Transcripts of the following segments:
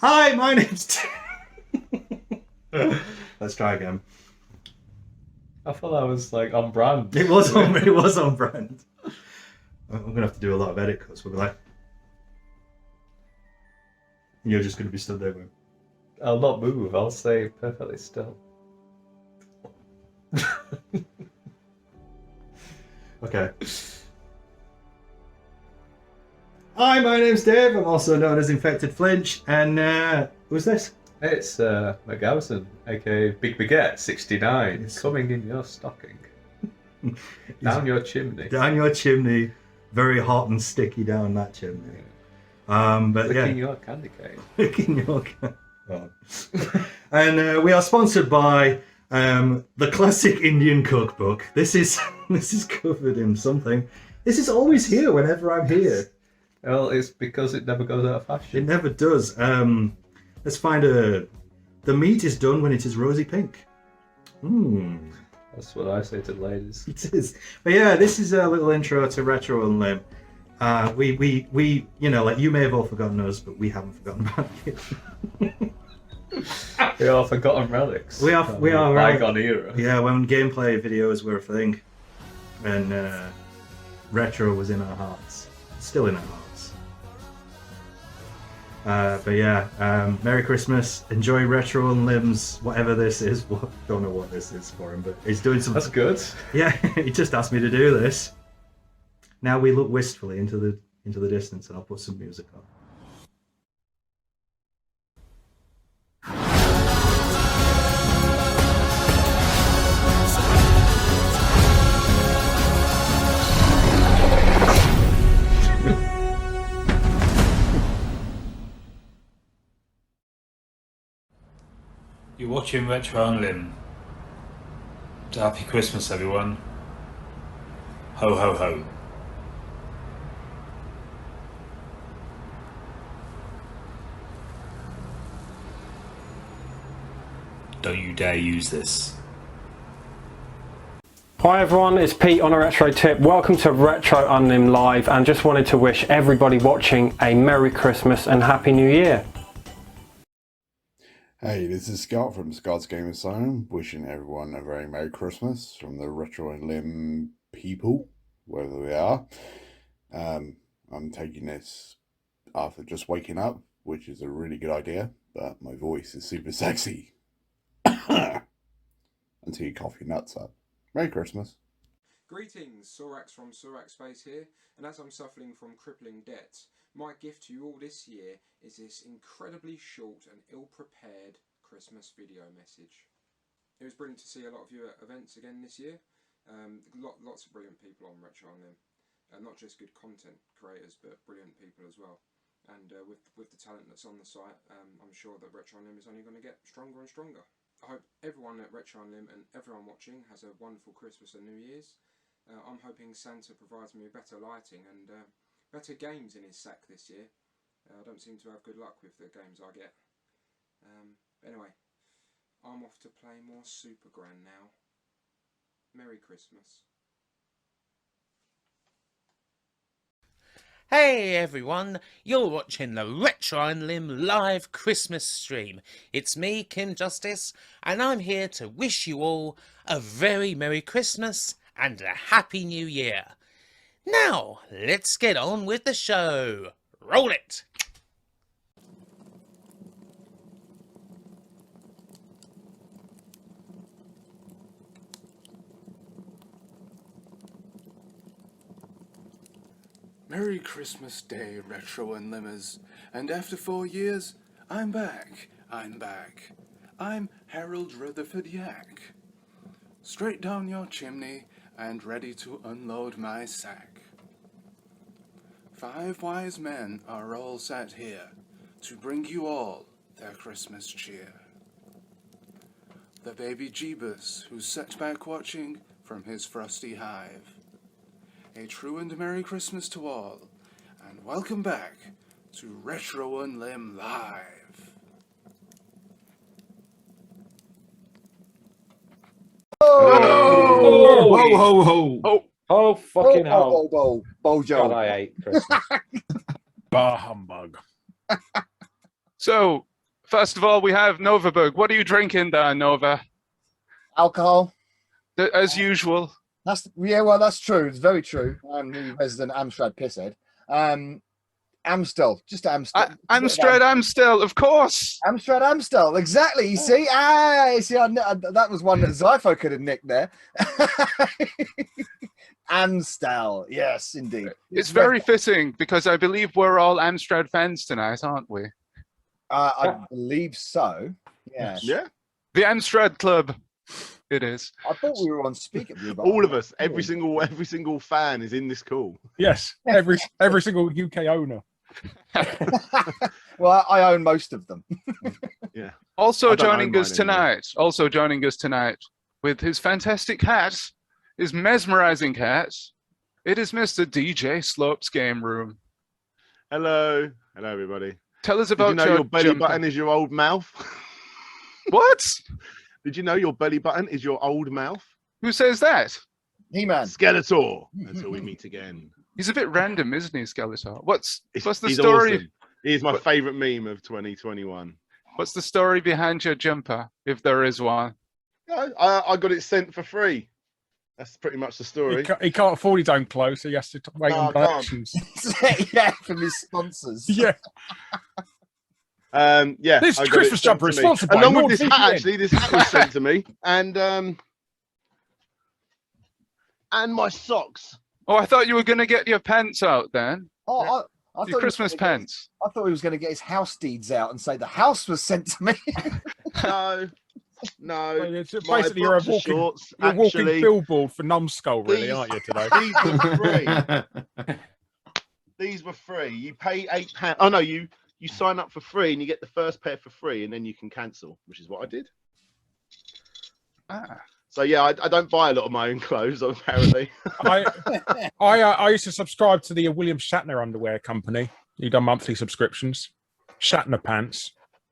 Hi, my name's Let's try again. I thought that was like on brand. It was on brand. I'm gonna have to do a lot of edit cuts. We'll be like, you're just gonna be stood there going, I'll not move. I'll stay perfectly still. okay. Hi, my name's Dave. I'm also known as Infected Flinch. And who's this? It's McGowson, aka Big Baguette 69, coming in your stocking. Down your chimney. Down your chimney. Very hot and sticky down that chimney. But Licking your candy cane. Licking your candy. Oh. And we are sponsored by the classic Indian cookbook. This is covered in something. This is always here whenever I'm here. Well, it's because it never goes out of fashion. It never does. Let's find the meat is done when it is rosy pink. That's what I say to ladies. It is. But yeah, this is a little intro to RetroUnlim. We you know, like, you may have all forgotten us, but we haven't forgotten about you. We are forgotten relics. We are bygone era. Yeah, when gameplay videos were a thing, and retro was in our hearts, still in our hearts. But yeah, Merry Christmas. Enjoy RetroUnlim's whatever this is. Don't know what this is for him, but he's doing something. That's good. Yeah, he just asked me to do this. Now we look wistfully into the distance, and I'll put some music on. You're watching RetroUnlim. Happy Christmas, everyone. Ho ho ho. Don't you dare use this. Hi everyone, it's Pete on a retro tip. Welcome to RetroUnlim Live, and just wanted to wish everybody watching a Merry Christmas and Happy New Year. Hey, this is Scott from Scott's Game Asylum, wishing everyone a very Merry Christmas from the RetroUnlim people, wherever they are. I'm taking this after just waking up, which is a really good idea, but my voice is super sexy. Until you cough your nuts up. Merry Christmas. Greetings, Sorax from Sorax Space here, and as I'm suffering from crippling debt, my gift to you all this year is this incredibly short and ill-prepared Christmas video message. It was brilliant to see a lot of you at events again this year. Lots of brilliant people on RetroUnlim, not just good content creators, but brilliant people as well. And with the talent that's on the site, I'm sure that RetroUnlim is only going to get stronger and stronger. I hope everyone at RetroUnlim and everyone watching has a wonderful Christmas and New Year's. I'm hoping Santa provides me with better lighting and better games in his sack this year. I don't seem to have good luck with the games I get. Anyway, I'm off to play more Super Gran now. Merry Christmas. Hey everyone, you're watching the RetroUnlim live Christmas stream. It's me, Kim Justice, and I'm here to wish you all a very Merry Christmas and a Happy New Year. Now, let's get on with the show. Roll it! Merry Christmas Day, RetroUnlimers, and after 4 years, I'm back. I'm Harold Rutherford Yak. Straight down your chimney and ready to unload my sack. 5 wise men are all sat here to bring you all their Christmas cheer. The baby Jeebus, who's sat back watching from his frosty hive. a true and Merry Christmas to all, and welcome back to RetroUnlim Live. Oh, ho, ho, ho. Oh, oh, fucking hell. Bojo. God, I hate Christmas. Bah humbug. So, first of all, we have Novaberg. What are you drinking there, Nova? Alcohol. As usual. Well, that's true. It's very true. I'm the resident Amstrad pisshead. Amstel, just Amstel. Amstrad Amstel, of course. Amstrad Amstel, exactly. You see, that was one that Zypho could have nicked there. Amstel, yes, indeed. It's very fitting because I believe we're all Amstrad fans tonight, aren't we? I believe so. Yes. Yeah. The Amstrad Club. It is. I thought we were on speaker. All of us, every single fan is in this call. Yes, every single UK owner. Well, I own most of them. Yeah. Also joining us tonight. Also joining us tonight with his fantastic hat, his mesmerizing hat. It is Mr. DJ Slope's Game Room. Hello, everybody. Tell us about your belly button is your old mouth. What? Did you know your belly button is your old mouth? Who says that? He-Man. Skeletor. Until we meet again. He's a bit random, isn't he, Skeletor? What's the He's story? Awesome. He's my favourite meme of 2021. What's the story behind your jumper, if there is one? I got it sent for free. That's pretty much the story. He can't afford his own clothes, so he has to wait on donations. Yeah, from his sponsors. Yeah. Yeah. This Christmas jumper is sponsored by along with this hat. Actually, this hat was sent to me, and my socks. Oh, I thought you were going to get your pants out then. Oh, I your Christmas pants. I thought he was going to get his house deeds out and say the house was sent to me. No. It's basically, you're a walking billboard for numbskull, really, aren't you, today? These were free. You pay £8. Oh no, you sign up for free and you get the first pair for free, and then you can cancel, which is what I did. So yeah, I don't buy a lot of my own clothes, apparently. I used to subscribe to the William Shatner underwear company. He done monthly subscriptions. Shatner pants.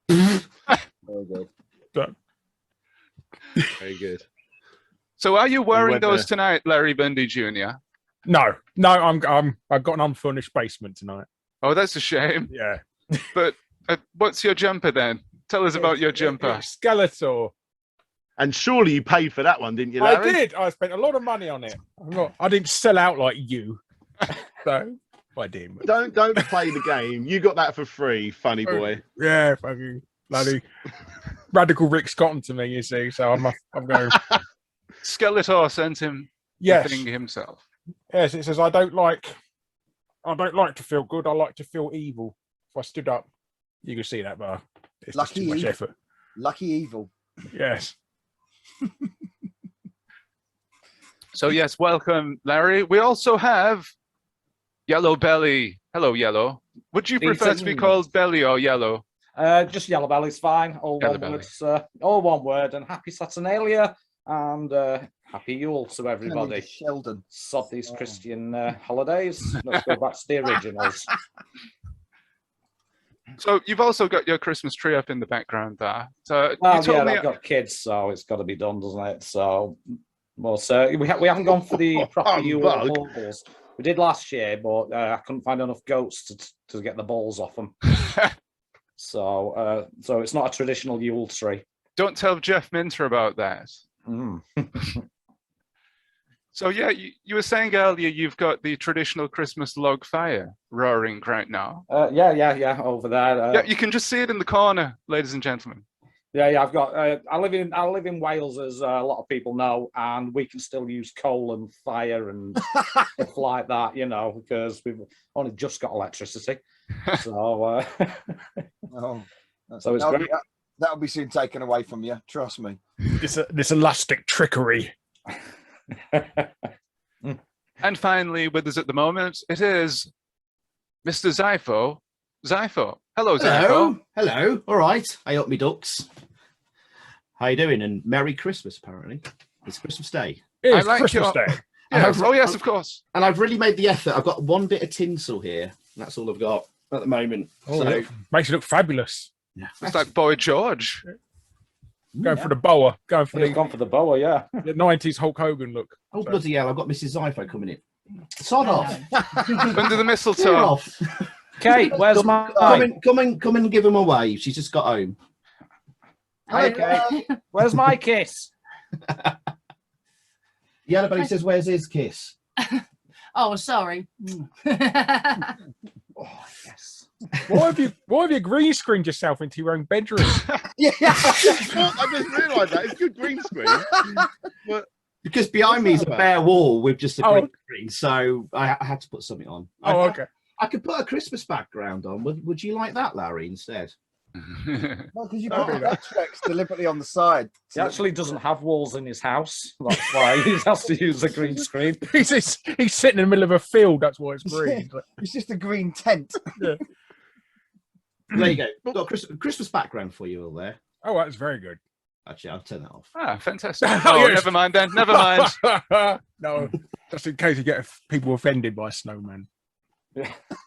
Very good. But... Very good. So are you wearing those tonight, Larry Bundy Jr.? No, I've got an unfurnished basement tonight. Oh, that's a shame. Yeah. But what's your jumper then? Tell us about your jumper. Skeletor. And surely you paid for that one, didn't you, Larry? I did. I spent a lot of money on it. I didn't sell out like you. So I did. Don't play the game. You got that for free, funny boy. Yeah, fucking bloody Radical Rick's gotten to me, you see. So I'm going. Skeletor sent him the thing himself. Yes, it says I don't like to feel good. I like to feel evil. If I stood up, you can see that bar. It's just too much effort. Lucky evil. Yes. So yes, welcome, Larry. We also have Yellow Belly. Hello, Yellow. Would you prefer to be called Belly or Yellow? Just Yellow Belly's fine. All one word. And happy Saturnalia and happy Yule to everybody. Sheldon. Sod these Christian holidays. Let's go back to the originals. So you've also got your Christmas tree up in the background there. So I've got kids, so it's got to be done, doesn't it? So, we haven't gone for the proper Yule balls. We did last year, but I couldn't find enough goats to get the balls off them. So it's not a traditional Yule tree. Don't tell Jeff Minter about that. So yeah, you were saying earlier you've got the traditional Christmas log fire roaring right now. Yeah, over there. Yeah, you can just see it in the corner, ladies and gentlemen. Yeah, I've got. I live in Wales, as a lot of people know, and we can still use coal and fire and stuff like that, because we've only just got electricity. So, so it's great. That'll be soon taken away from you. Trust me. This elastic trickery. And finally, with us at the moment, it is Mr. Zypho. Zypho. Hello, Zypho. Hello. All right. I up me ducks. How you doing? And Merry Christmas, apparently. It's Christmas Day. It's Christmas Day. Yes. Oh, yes, of course. And I've really made the effort. I've got one bit of tinsel here. And that's all I've got at the moment. Oh, so yeah. Makes it look fabulous. Yeah, it's like Boy George. Going for the boa. Going for Gone for the boa, yeah. The 90s Hulk Hogan look. Oh, bloody hell. I've got Mrs. Zypho coming in. Sod off. Under the mistletoe. Clear off. Kate, where's my... Come and give him a wave. She's just got home. Hi, Kate. Where's my kiss? Yeah, but he says, where's his kiss? Oh, sorry. Oh, yes. Why have you green screened yourself into your own bedroom? Yeah, I just realised that. It's good green screen. But because behind me is a bare wall with just a green screen, so I had to put something on. Oh, okay. I could put a Christmas background on. Would you like that, Larry, instead? No, because you put Vectrex deliberately on the side. He actually doesn't have walls in his house. That's why he has to use a green screen. He's sitting in the middle of a field. That's why it's green. It's just a green tent. Yeah. There you go. I've got a Christmas background for you all there. Oh, that's very good. Actually, I'll turn that off. Ah, fantastic. Oh, never mind then. Never mind. No, just in case you get people offended by snowman.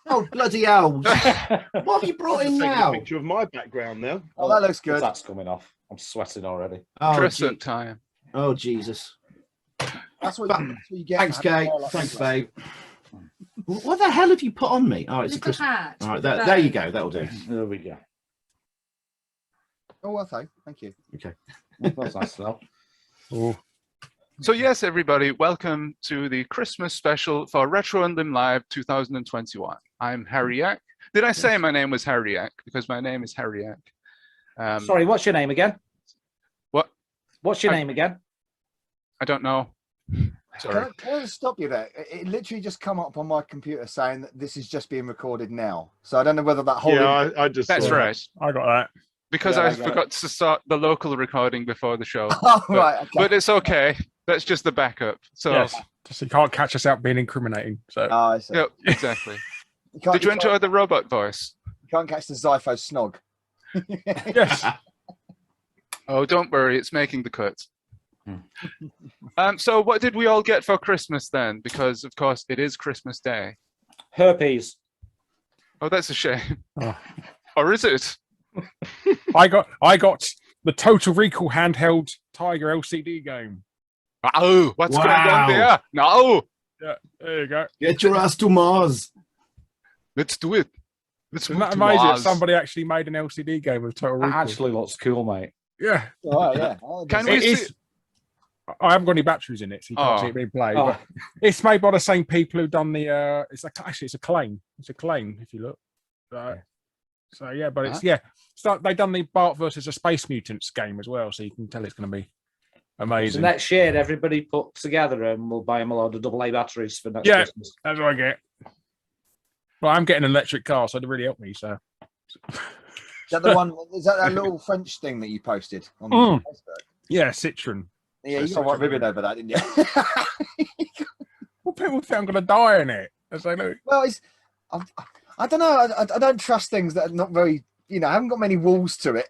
Oh, bloody hell. What have you brought in now? A picture of my background now. Oh, that looks good. That's coming off. I'm sweating already. Oh, Dress-up time. Oh, Jesus. That's what you get. Thanks, Kate. Thanks, babe. What the hell have you put on me? Oh, it's a Christmas hat. All right, there you go. That'll do. There we go. Oh, okay. Thank you. Okay. That's nice to know. Oh. So yes, everybody, welcome to the Christmas special for RetroUnlim Live 2021. I'm Harry Yak. Did I say my name was Harry Yak? Because my name is Harry Yak. Sorry, what's your name again? What? What's your name again? I don't know. Sorry. Can I just stop you there? It literally just come up on my computer saying that this is just being recorded now. So I don't know whether that whole... Yeah, I just... That's right. I got that. Because Yeah, I forgot to start the local recording before the show. Oh, right. Okay. But it's okay. That's just the backup. So, Yes. Just you can't catch us out being incriminating. So. Oh, I see. yep, exactly. can't- Did you can't- enjoy the robot voice? You can't catch the Zypho snog. Yes. Oh, don't worry. It's making the cut. So what did we all get for Christmas then? Because, of course, it is Christmas Day. Herpes. Oh, that's a shame. Oh. Or is it? I got the Total Recall handheld Tiger LCD game. Oh, what's going on Wow. there? No. Yeah, there you go. Get your ass to Mars. Let's do it. Let's Isn't move that to amazing? Mars. Somebody actually made an LCD game of Total That Recall. actually looks cool, mate. Yeah. Oh, yeah. Can It we is- see? I haven't got any batteries in it, so you can't Oh. see it being played. Oh. But it's made by the same people who done the. Actually, it's a claim. It's a claim if you look. So yeah, but it's So they done the Bart versus the Space Mutants game as well, so you can tell it's going to be So amazing. next year, everybody put together and we'll buy them a load of AA batteries for next Yeah. Christmas. That's what I get. Well, I'm getting an electric car, so it'd really help me. So Is that the one? Is that little French thing that you posted on Facebook? yeah, Citroen. Yeah, you got a white ribbon over that, didn't you? Well, people think I'm going to die in it. As they look. Well, I don't know. I don't trust things that are not very. I haven't got many walls to it.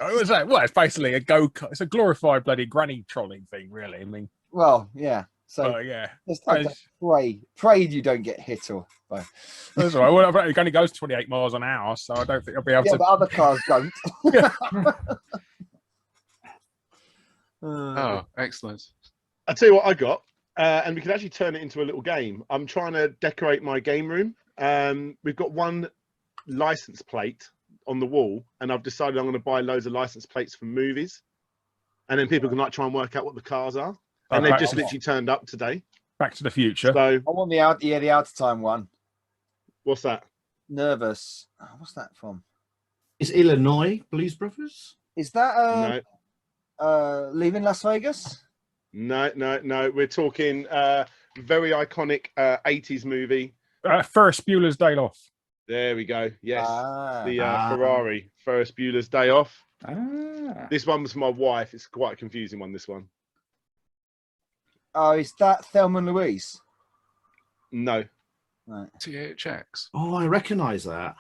Oh, is that? Well, it's basically a go-kart. It's a glorified bloody granny trolley thing, really. I mean, Well, yeah. So yeah. just pray you don't get hit or. That's all right. Well, it only goes 28 miles an hour, so I don't think I'll be able Yeah, to. but other cars don't. Oh, excellent. I'll tell you what I got, and we can actually turn it into a little game. I'm trying to decorate my game room. We've got one license plate on the wall, and I've decided I'm going to buy loads of license plates for movies, and then people can try and work out what the cars are. And they've just literally turned up today. Back to the Future. So I want the out of time one. What's that? Nervous. Oh, what's that from? Is Illinois Blues Brothers? Is that Leaving Las Vegas? No. We're talking very iconic 80s movie. Ferris Bueller's Day Off. There we go. Yes, the Ah. Ferrari Ferris Bueller's Day Off. Ah. This one was for my wife. It's quite a confusing one. This one. Oh, is that Thelma and Louise? No. Right. THX. Oh, I recognise that.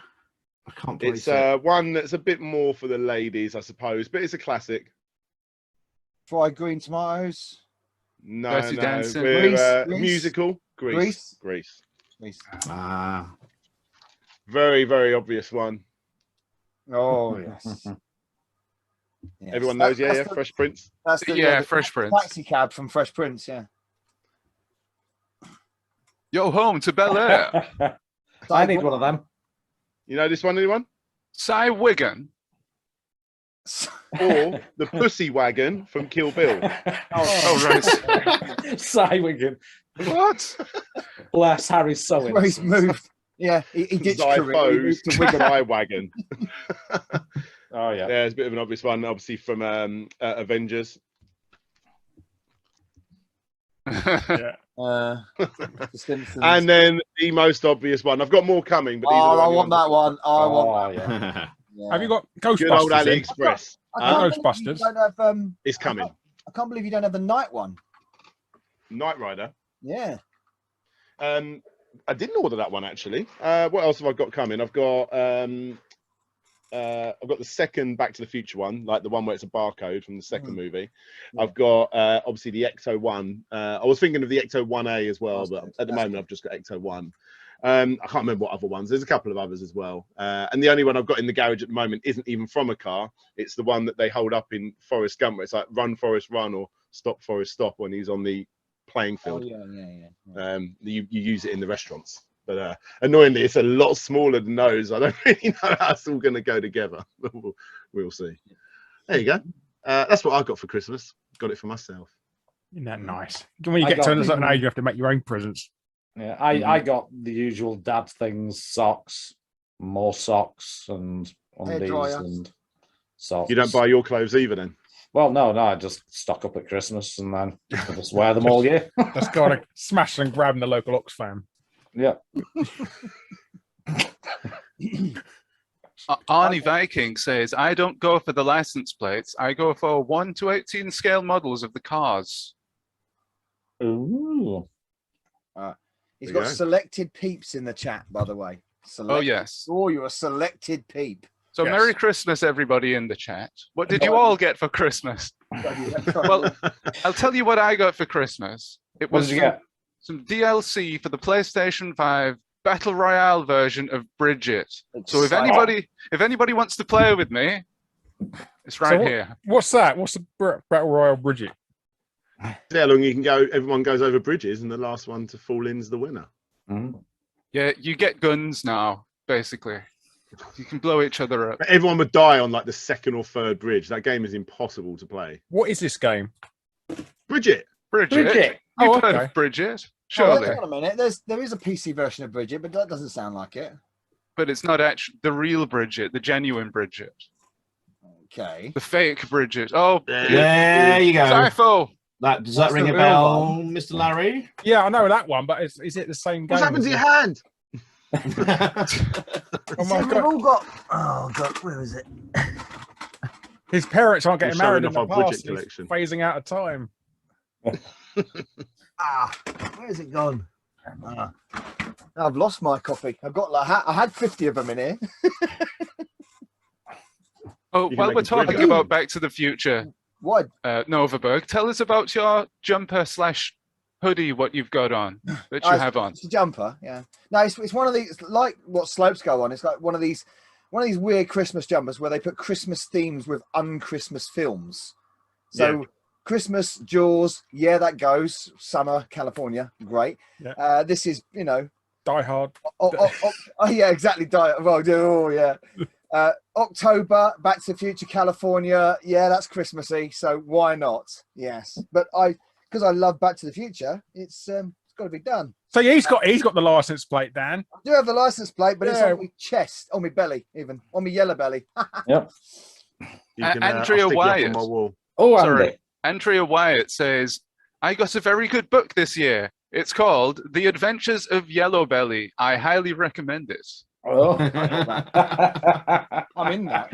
I can't place It's it. one that's a bit more for the ladies, I suppose, but it's a classic. Fried green tomatoes. No, Dirty no. Dancing. We're Grease? musical. Grease. Grease? Grease. Ah. Very, very obvious one. Oh yes. Yes. Everyone knows, That's yeah. the- Fresh Prince. That's the Yeah, the Fresh Prince. taxi cab from Fresh Prince. Yeah. Yo, home to Bel Air. I need one of them. You know this one, anyone? Cy Wiggin. Or the Pussy Wagon from Kill Bill. Oh, right. Cy Wiggin. What? Bless Harry's so Where he's innocent. moved. Yeah, he ditched career. He Zyphos moved to to Wigan. Eye Wagon. Oh yeah. Yeah, it's a bit of an obvious one, obviously from Avengers. Yeah. The Simpsons. And then the most obvious one. I've got more coming, but these Oh, are the I only want ones that one. I Oh, want that yeah. one. Yeah. Have you got Good old Ghostbusters? in? AliExpress. I can't believe you Ghostbusters. don't have, It's coming. I can't believe you don't have the night one. Knight Rider. Yeah. I didn't order that one actually. What else have I got coming? I've got the second Back to the Future one, like the one where it's a barcode from the second movie. Yeah. I've got obviously the Ecto one. I was thinking of the Ecto 1A as well, but at the moment I've just got Ecto 1. I can't remember what other ones. There's a couple of others as well. And the only one I've got in the garage at the moment isn't even from a car. It's the one that they hold up in Forrest Gump, where it's like run Forrest run or stop Forrest stop when he's on the playing field. Oh, yeah. You use it in the restaurants. But annoyingly, it's a lot smaller than those. I don't really know how it's all going to go together. But we'll see. There you go. That's what I got for Christmas. Got it for myself. Isn't that nice? When you I get to got- a certain age, you have to make your own presents. Yeah, I got the usual dad things: socks, more socks, and undies Hairdryer. and socks. You don't buy your clothes either, then? Well, no, I just stock up at Christmas and then I just wear them all year. Just got to smash and grab in the local Oxfam. Yeah. Arnie Viking says, I don't go for the license plates. I go for 1 to 18 scale models of the cars. Ooh. He's There you got go. selected peeps in the chat, by the way. Oh, yes. Oh, you're a selected peep. So Yes. Merry Christmas, everybody in the chat. What did you all get for Christmas? Well, I'll tell you what I got for Christmas. It What was did you get? some DLC for the PlayStation 5 Battle Royale version of Bridget. So if anybody wants to play with me, it's right here. What's that? What's the Battle Royale Bridget? See how long you can go. Everyone goes over bridges, and the last one to fall in's the winner. Yeah, you get guns now, basically. You can blow each other up. But everyone would die on like the second or third bridge. That game is impossible to play. What is this game? Bridget. Bridget. Bridget. You've Oh, heard okay. of Bridget, Oh, surely. hang on a minute. There is a PC version of Bridget, but that doesn't sound like it. But it's not actually the real Bridget, the genuine Bridget. Okay. The fake Bridget. Oh, There you go. Typho. Does that What's ring the a real bell, one? Mr. Larry? Yeah, I know that one, but is it the same game? What's happened to as your the- hand? Oh my We've God. all got. Oh God, where is it? His parents aren't getting We're showing married in off the our Bridget past. He's collection. phasing out of time. Where's it gone? I've lost my copy. I've got like I had 50 of them in here. Oh, You can while make we're a talking Bridget. about Back to the Future, What? Novaberg, tell us about your jumper/hoodie, what you've got on, that you have on. It's a jumper, yeah. No, it's one of these, it's like what slopes go on. It's like one of these weird Christmas jumpers where they put Christmas themes with un-Christmas films. So Yeah. Christmas, Jaws, yeah, that goes. Summer, California, great. Yeah. This is, Die Hard. oh, yeah, exactly. Oh, yeah. October, Back to the Future, California. Yeah, that's Christmassy. So why not? Yes, but because I love Back to the Future, it's got to be done. So yeah, he's got the license plate, Dan. I do have the license plate, but it's Yeah. on my chest, on my belly, even on my yellow belly. Yep. You can, Andrea I'll stick you up Wyatt. on my wall. Oh, Sorry. Andy. Andrea Wyatt says, I got a very good book this year. It's called The Adventures of Yellow Belly. I highly recommend it. Oh. I'm in that.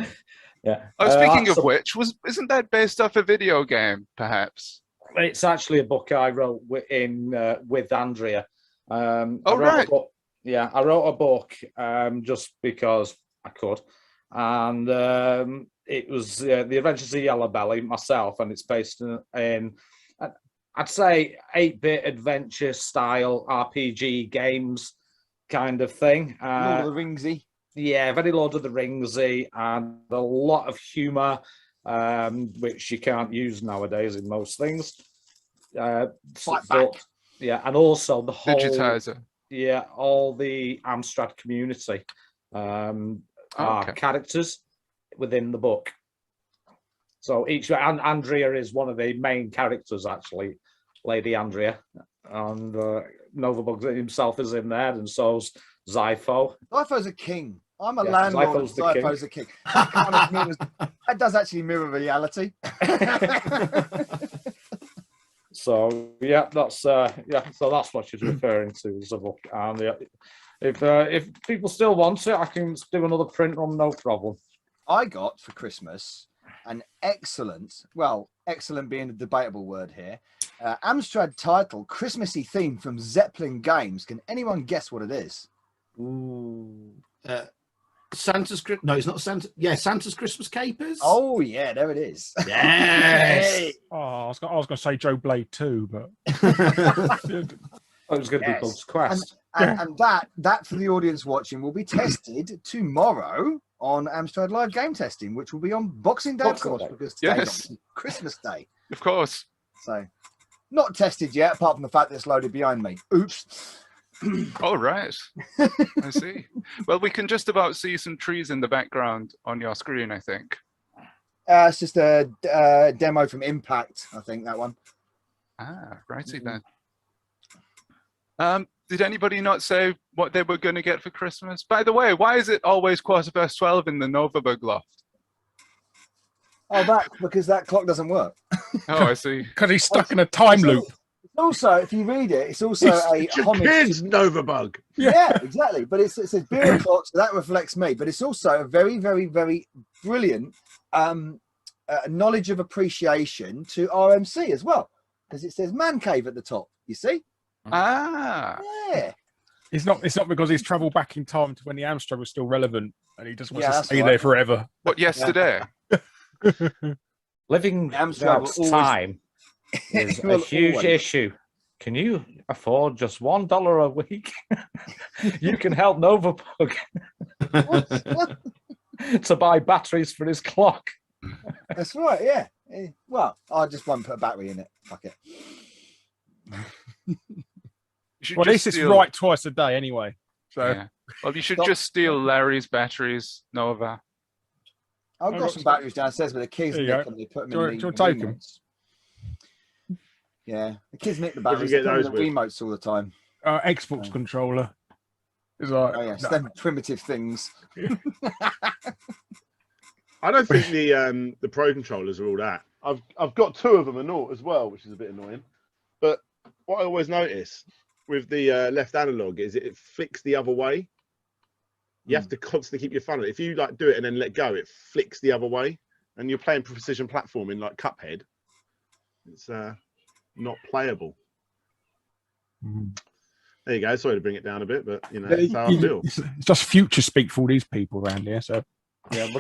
Yeah. Oh, speaking that's of which, isn't that based off a video game, perhaps? It's actually a book I wrote with Andrea. Oh, I wrote right. a book, yeah, I wrote a book just because I could, and it was The Adventures of Yellow Belly myself, and it's based in I'd say 8-bit adventure style RPG games kind of thing. Lord of the Ringsy. Yeah, very Lord of the Ringsy, and a lot of humour, which you can't use nowadays in most things. Fight back. Yeah, and also the whole Digitizer. Yeah, all the Amstrad community are characters within the book. So and Andrea is one of the main characters, actually, Lady Andrea, and Novabug himself is in there, and so's Zypho. Zypho's a king. I'm a Yeah, landlord. Zypho's the king. Zypho's a king. That, kind of mirrors, that does actually mirror reality. So yeah, that's so that's what she's referring to as a book. And if people still want it, I can do another print run, no problem. I got for Christmas an excellent being a debatable word here, Amstrad title, Christmassy theme from Zeppelin Games. Can anyone guess what it is? Ooh. Santa's no, it's not Santa. Yeah, Santa's Christmas Capers. Oh yeah, there it is. Yes. Oh, I was going to say Joe Blade too, but it was going to be Bug's Quest. And that for the audience watching will be tested tomorrow on Amstrad Live Game Testing, which will be on Boxing Day, of course, because today's Christmas Day. Of course. So, not tested yet, apart from the fact that it's loaded behind me. Oops. Oh, right. I see. Well, we can just about see some trees in the background on your screen, I think. It's just a demo from Impact, I think, that one. Ah, righty then. Did anybody not say what they were going to get for Christmas? By the way, why is it always 12:15 in the Novabug loft? Oh, because that clock doesn't work. Oh, I see. Because he's stuck in a time loop. Also, if you read it, it's also a homage. Kids, Novabug. Yeah, exactly. But it says beer o'clock, so that reflects me. But it's also a very, very, very brilliant knowledge of appreciation to RMC as well, because it says man cave at the top. You see? Ah. Yeah. It's not because he's travelled back in time to when the Amstrad was still relevant, and he just wants to stay right. there forever. What, yesterday? Living Amstrad without will always- time is a huge issue. Can you afford just $1 a week? You can help Novabug to buy batteries for his clock. That's right, yeah. Well, I just won't put a battery in it. Fuck it. You Well, at least it's right twice a day anyway. So Yeah. Well, you should just steal Larry's batteries, Nova. I've got some batteries downstairs, but the kids There you nick go. them. They put them Do you in the want to take 'em? remotes. Yeah, the kids nick the What do batteries. you They get put them in those the with? remotes all the time. Xbox controller is like Oh yes, them primitive things. I don't think the Pro controllers are all that. I've got two of them and all as well, which is a bit annoying. But what I always notice with the left analog is it flicks the other way. You have to constantly keep your thumb on it. If you like do it and then let go, it flicks the other way. And you're playing precision platforming like Cuphead. It's not playable. There you go. Sorry to bring it down a bit, but you know, that's how I feel. It's just future speak for all these people around here. So Yeah, but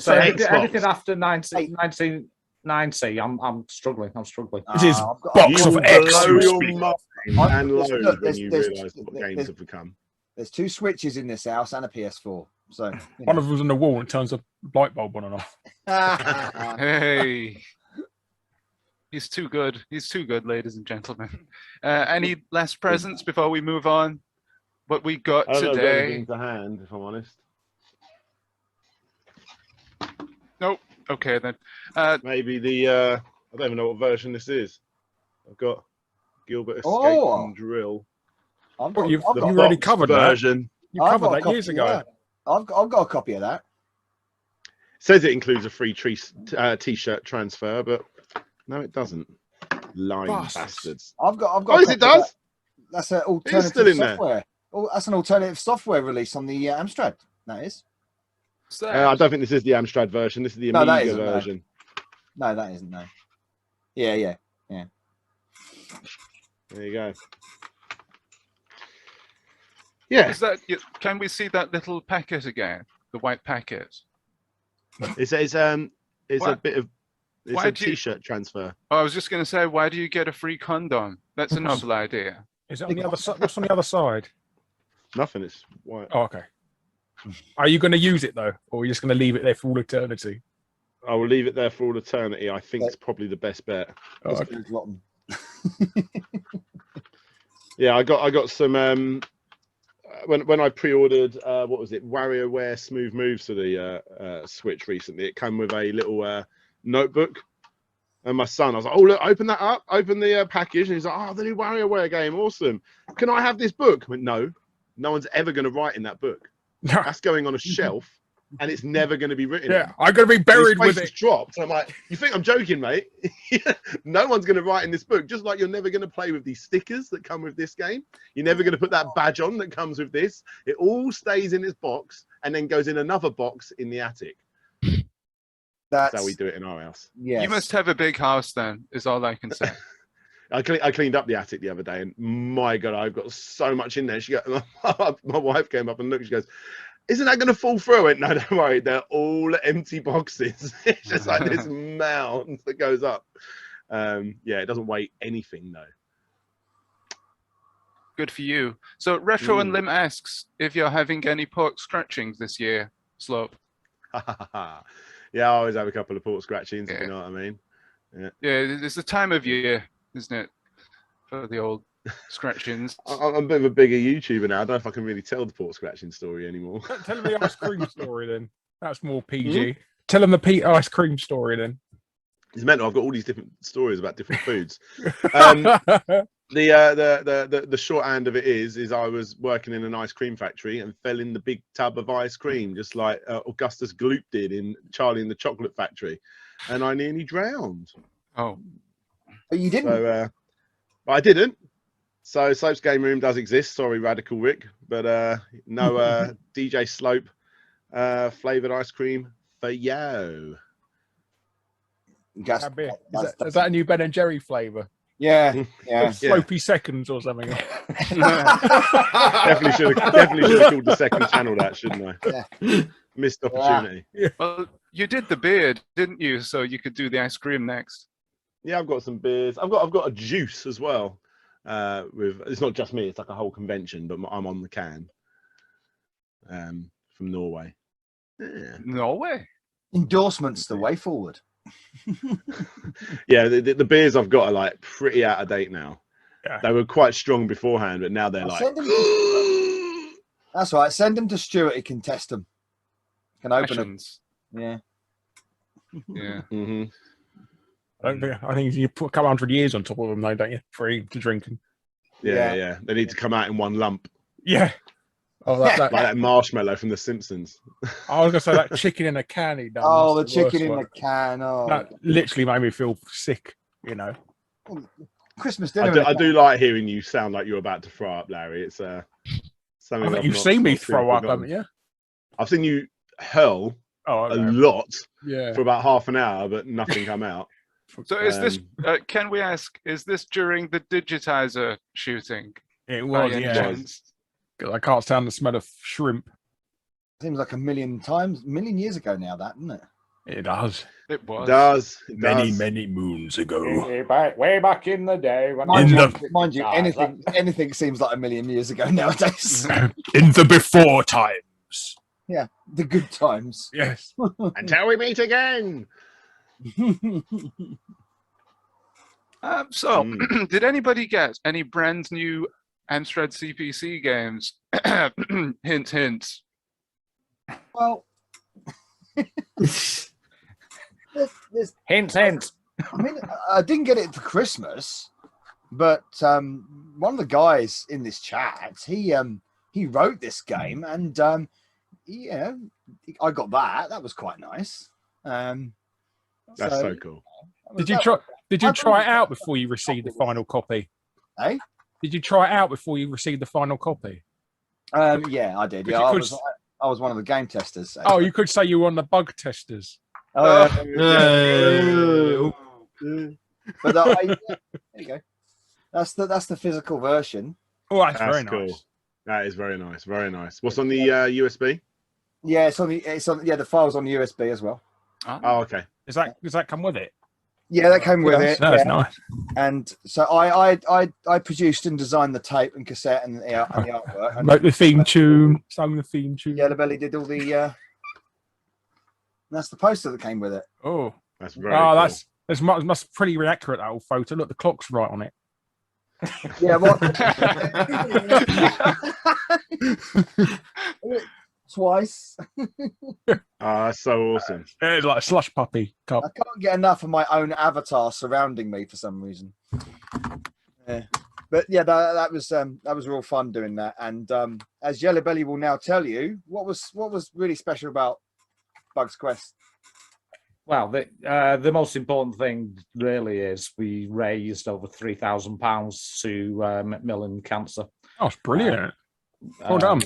So anything after 1990, I'm struggling. this is I've got- box I've of got- X. Blow you your speak. mind I've- and load look, when you there's- realise what games have become. There's 2 switches in this house and a PS4. So One of them's on the wall and turns a light bulb on and off. Hey. He's too good. He's too good, ladies and gentlemen. Any last presents before we move on? What we got I don't know if I've got today? anything to hand, if I'm honest. Nope. Okay then. Maybe the I don't even know what version this is. I've got Gilbert Escape Oh. and Drill. I've got, You've I've got, already box covered that. version. You I've covered got a that copy years of ago. that. I've got a copy of that. Says it includes a free t-shirt transfer, but no, it doesn't. Lying bastards. I've got. Oh, yes, it does. That's an It's alternative still in there. software. Oh, that's an alternative software release on the Amstrad. That is. I don't think this is the Amstrad version. This is the No, that Amiga isn't, no. version. No, that isn't. No. Yeah. There you go. Yeah, Is that? Can we see that little packet again? The white packet. it's a What? bit of It's Why a do you- T-shirt transfer. Oh, I was just going to say, why do you get a free condom? That's a novel idea. Is it on the other side? What's on the other side? Nothing. It's white. Oh, okay. Are you going to use it though, or are you just going to leave it there for all eternity? I will leave it there for all eternity. I think it's probably the best bet. Oh, It's okay. been rotten. Yeah, I got some when I pre-ordered what was it, WarioWare Smooth Moves for the Switch recently. It came with a little notebook, and my son, I was like, "Oh look, open that up, open the package," and he's like, "Oh, the new WarioWare game, awesome! Can I have this book?" I went, "No, no one's ever going to write in that book. That's going on a shelf." And it's never going to be written. Yeah, I'm going to be buried with it. Dropped. And I'm like, you think I'm joking, mate? No one's going to write in this book. Just like you're never going to play with these stickers that come with this game. You're never going to put that badge on that comes with this. It all stays in this box and then goes in another box in the attic. That's how we do it in our house. Yes. You must have a big house then, is all I can say. I cleaned up the attic the other day, and my God, I've got so much in there. My wife came up and looked. She goes, "Isn't that going to fall through?" I went, "No, don't worry. They're all empty boxes." It's just like this mound that goes up. Yeah, it doesn't weigh anything though. Good for you. So RetroUnlim asks if you're having any pork scratchings this year, Slope. Yeah, I always have a couple of port scratchings, if you know what I mean. Yeah, it's the time of year, isn't it, for the old scratchings? I'm a bit of a bigger YouTuber now. I don't know if I can really tell the port scratching story anymore. Tell them the ice cream story then. That's more PG. Tell them the ice cream story then. It's mental. I've got all these different stories about different foods. The shorthand of it is I was working in an ice cream factory and fell in the big tub of ice cream, just like Augustus Gloop did in Charlie and the Chocolate Factory, and I nearly drowned. Oh, but you didn't. So, but I didn't. So Slope's Game Room does exist. Sorry, Radical Rick, but no DJ Slope flavored ice cream for yo. Is that a new Ben and Jerry flavour? Yeah, yeah. Slopey seconds or something. definitely should have called the second channel that, shouldn't I? Yeah. Missed opportunity. Yeah. Well, you did the beard, didn't you? So you could do the ice cream next. Yeah, I've got some beers. I've got a juice as well. With it's not just me; it's like a whole convention, but I'm on the can. From Norway. Yeah. Norway. Endorsements the way forward. Yeah, the beers I've got are like pretty out of date now. Yeah. They were quite strong beforehand, but now they're like. That's right. Send them to Stuart. He can test them. Can open them. Yeah. Yeah. Mm-hmm. I think you put a couple hundred years on top of them, though, don't you? For to drinking. Yeah. They need to come out in one lump. Yeah. Oh, like that marshmallow from The Simpsons. I was gonna say that chicken in a can he done. Oh, the That's chicken in worst the can. Oh, that literally made me feel sick. You know. Christmas dinner. I do like hearing you sound like you're about to throw up, Larry. It's something. I think I've you've not- seen me not throw up, forgotten. haven't you? I've seen you hurl a lot Yeah. for about half an hour, but nothing come out. So is this? Can we ask? Is this during the digitizer shooting? It by was, any yeah. chance? 'Cause I can't stand the smell of shrimp. Seems like a million years ago now, that, isn't it? It does. It was. Many moons ago. Way back in the day when Mind you, anything seems like a million years ago nowadays. In the before times. Yeah, the good times. Yes. Until we meet again. Did anybody get any brand new Amstrad CPC games? Hint, hint. Well, hint, hint. I mean, I didn't get it for Christmas, but one of the guys in this chat, he wrote this game, and yeah, I got that. That was quite nice. That's so cool. Did you try it out before you received the final copy? Eh? Did you try it out before you received the final copy? Yeah, I did. Yeah, I was one of the game testers. So. Oh, you could say you were on the bug testers. But there you go. That's the physical version. Oh, that's very cool. nice. That is very nice. Very nice. What's on the USB? Yeah, it's on the the file's on the USB as well. Oh, okay. Does that come with it? Yeah, that came with it. That's yeah. nice. And so I produced and designed the tape and cassette and the artwork. And Wrote the theme tune, sung the theme tune. Yellow Belly did all the. That's the poster that came with it. Oh, That's very cool. that's must pretty accurate, that old photo. Look, the clock's right on it. Yeah, well, twice. That's so awesome. It's like a slush puppy cup. I can't get enough of my own avatar surrounding me for some reason. Yeah. But yeah, that was real fun doing that. And as Yellow Belly will now tell you, what was really special about Bugs Quest? Well, the most important thing really is we raised over £3,000 to Macmillan Cancer. Oh, it's brilliant. Well done.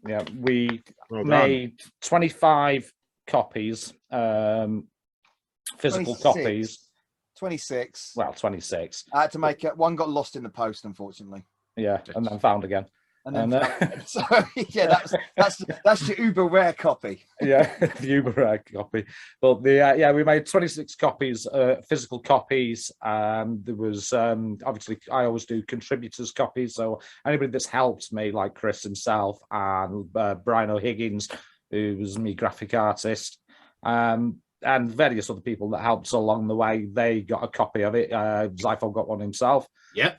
Yeah, we Well done. made 25 copies, physical 26. copies. 26. Well, 26. I had to make it. One got lost in the post, unfortunately. Yeah, and then found again. And then so yeah, that's your uber rare copy. Yeah, the uber rare copy. But we made 26 copies, physical copies. There was obviously I always do contributors copies. So anybody that's helped me, like Chris himself and Brian O'Higgins, who was me graphic artist, and various other people that helped along the way, they got a copy of it. Zypho got one himself. Yeah.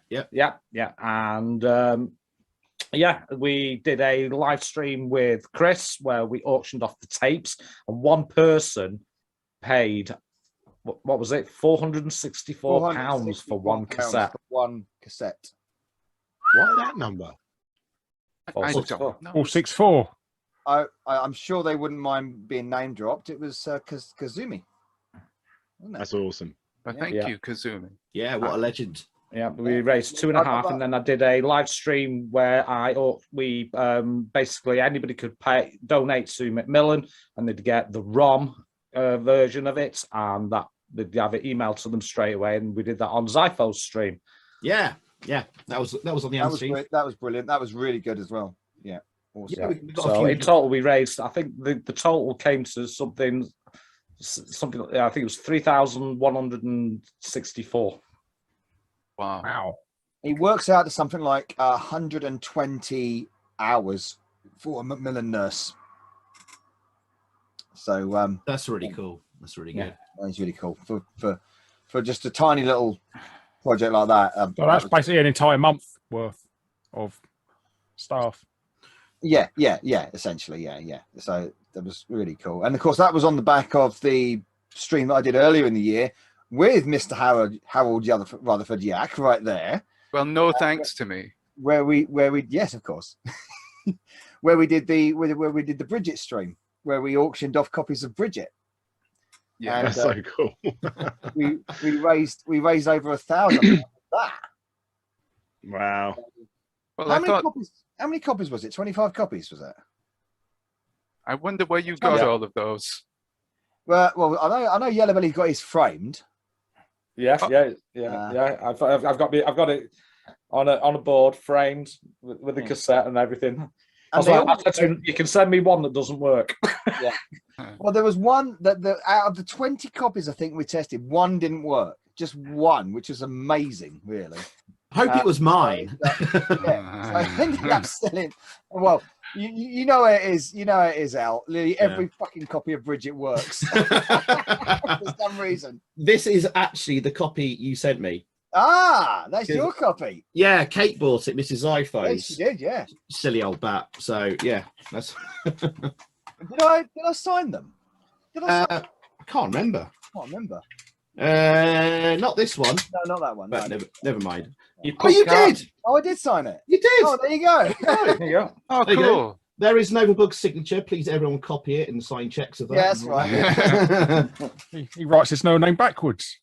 And we did a live stream with Chris where we auctioned off the tapes, and one person paid what was it, £464 for one cassette. For one cassette. Why that number? I don't know. 464. I'm sure they wouldn't mind being name dropped. It was Kazumi. That's awesome. But thank you, Kazumi. Yeah, what a legend. Yeah, we raised 2.5, and then I did a live stream where we basically anybody could donate to Macmillan, and they'd get the ROM version of it, and that they'd have it emailed to them straight away, and we did that on Zypho's stream. Yeah, that was on the stream. That was brilliant. That was really good as well. Yeah. Awesome. Yeah. So in total, we raised. I think the total came to something. I think it was 3,164. Wow. It works out to something like 120 hours for a Macmillan nurse. So that's really cool. That's really good. That's really cool for just a tiny little project like that. So that's basically an entire month worth of staff. Yeah, essentially, yeah. So that was really cool. And of course, that was on the back of the stream that I did earlier in the year with Mr. Harold Rutherford Yak right there. Well, no thanks to me. Where we yes, of course. where we did the Bridget stream, where we auctioned off copies of Bridget. Yeah, and, that's so cool. we raised over 1,000 for that. Wow. Well, how many copies was it? 25 copies, was that? I wonder where you got all of those. Well, I know Yellow Belly got his framed. Yeah. I've got it on a board framed with a cassette and everything. I said to him, you can send me one that doesn't work. Yeah. Well, there was one that out of the 20 copies I think we tested, one didn't work. Just one, which is amazing, really. I hope it was mine. So I ended up selling. Well, you know it is. You know it is, Al. Literally every fucking copy of Bridget works for some reason. This is actually the copy you sent me. Ah, that's your copy. Yeah, Kate bought it, Mrs. Zypho's. Yes, she did. Yeah. Silly old bat. So yeah, that's. Did I sign them? I can't remember. Not this one. No, not that one. But No. never mind. You did. Oh, I did sign it. You did. Oh, there you go. There you go. Oh, There you cool. go. There is Novabug's signature. Please, everyone, copy it and sign checks of that. Yeah, that's right. He writes his no name backwards.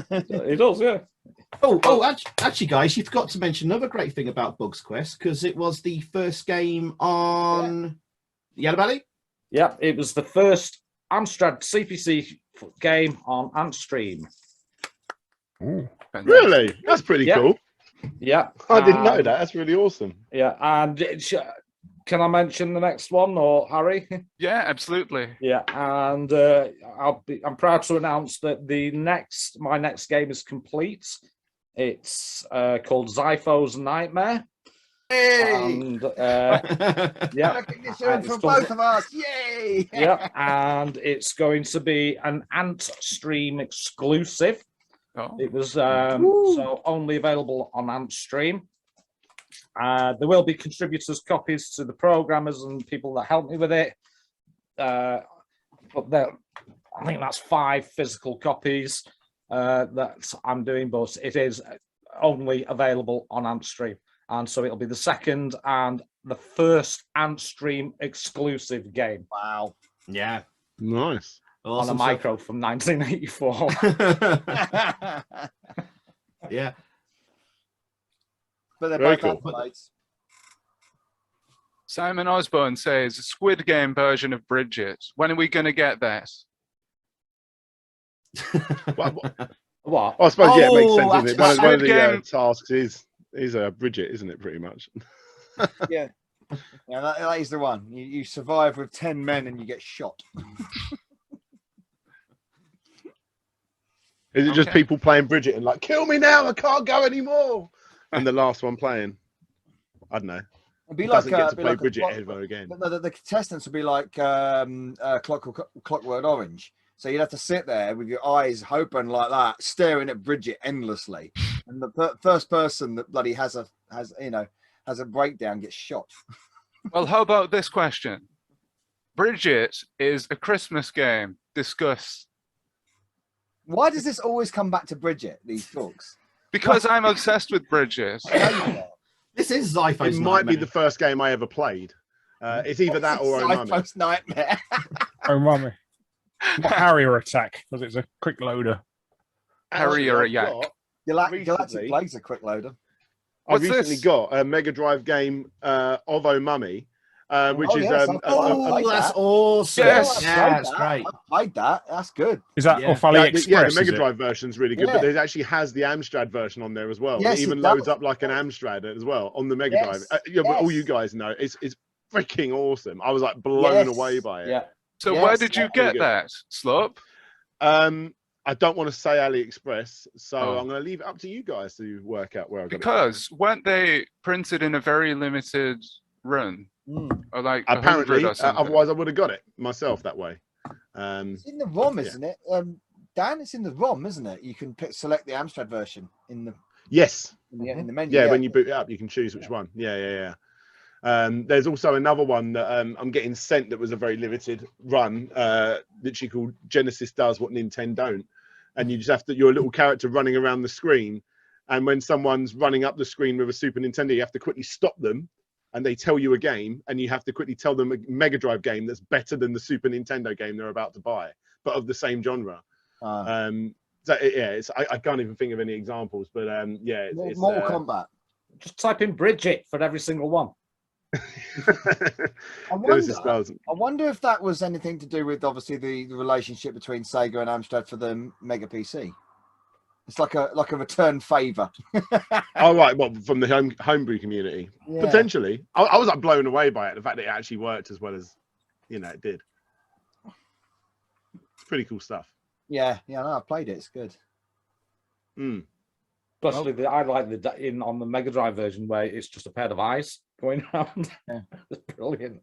He does, yeah. Actually, guys, you forgot to mention another great thing about Bugs Quest, because it was the first game on Yellow Belly. Yeah, it was the first Amstrad CPC game on Antstream. Really? That's pretty cool. Yeah. I didn't know that. That's really awesome. Yeah, and Can I mention the next one, or Harry? Yeah, absolutely. Yeah, and I'm proud to announce that my next game is complete. It's called Zypho's Nightmare. Hey! And yeah, Recognition from both of us. Yay! Yeah, and it's going to be an Ant Stream exclusive. Oh. It was so only available on Ant Stream. There will be contributors' copies to the programmers and people that help me with it. But I think that's 5 physical copies that I'm doing, but it is only available on Ant Stream. And so it'll be the second and the first Ant Stream exclusive game. Wow. Yeah. Nice. On a micro from 1984. Yeah. But they're Very both cool. accolades. Simon Osborne says, Squid Game version of Bridget. When are we going to get that? What? I suppose, yeah, it makes sense, doesn't it? One of Squid the Game. tasks is a Bridget, isn't it, pretty much? Yeah. Yeah, that is the one. You survive with 10 men and you get shot. Is it just people playing Bridget and like, kill me now, I can't go anymore? And the last one playing, I don't know. It'd be doesn't like get to be play like Bridget ever again. The contestants would be like Clockwork Orange. So you'd have to sit there with your eyes open like that, staring at Bridget endlessly, and the first person that bloody has a breakdown gets shot. Well, how about this question? Bridget is a Christmas game. Discuss. Why does this always come back to Bridget? These books. Because I'm obsessed with Bridget. This is Zypho's It might be Nightmare. the first game I ever played. It's either that or Oh Mummy. Zypho's Nightmare. Oh, mummy. Not Harrier Attack, because it's a quick loader. Harrier I've Yak. got- Galactic Plague's a quick loader. I've What's recently this? got a Mega Drive game of Oh Mummy, which Oh, is yes, I've played that's that. awesome. Yes. Yeah, that's great. I played that. That's good. Is that Yeah. off yeah, AliExpress? the is Mega it? Drive version's really good, Yeah. but it actually has the Amstrad version on there as well. Yes, it even it loads does. up like an Amstrad as well on the Mega Yes, Drive. Yeah, but all yes. you guys know, it's freaking awesome. I was like blown away by it. Yeah. So Yes, where did you really get good. that, Slope? I don't want to say AliExpress, so Oh. I'm going to leave it up to you guys to work out where I got it. Because weren't they printed in a very limited run? Or like 100 Apparently, or something? otherwise I would have got it myself that way. It's in the ROM, isn't it? Dan, it's in the ROM, isn't it? You can select the Amstrad version in the Yes. in the menu. Yeah, when you boot it up, you can choose which one. Yeah. There's also another one that I'm getting sent that was a very limited run, literally called Genesis Does What Nintendo Don't. And you just have to, you're a little character running around the screen. And when someone's running up the screen with a Super Nintendo, you have to quickly stop them and they tell you a game and you have to quickly tell them a Mega Drive game that's better than the Super Nintendo game they're about to buy, but of the same genre. I can't even think of any examples, but yeah. It's, Mortal Kombat. Just type in Bridget for every single one. I wonder if that was anything to do with obviously the relationship between Sega and Amstrad for the Mega PC. It's like a return favor. Oh right, well, from the homebrew community, Yeah. potentially. I was like blown away by it. The fact that it actually worked as well as it did. It's pretty cool stuff. Yeah, no, I played it. It's good. Especially I like on the Mega Drive version where it's just a pair of eyes going around. Yeah. It's brilliant.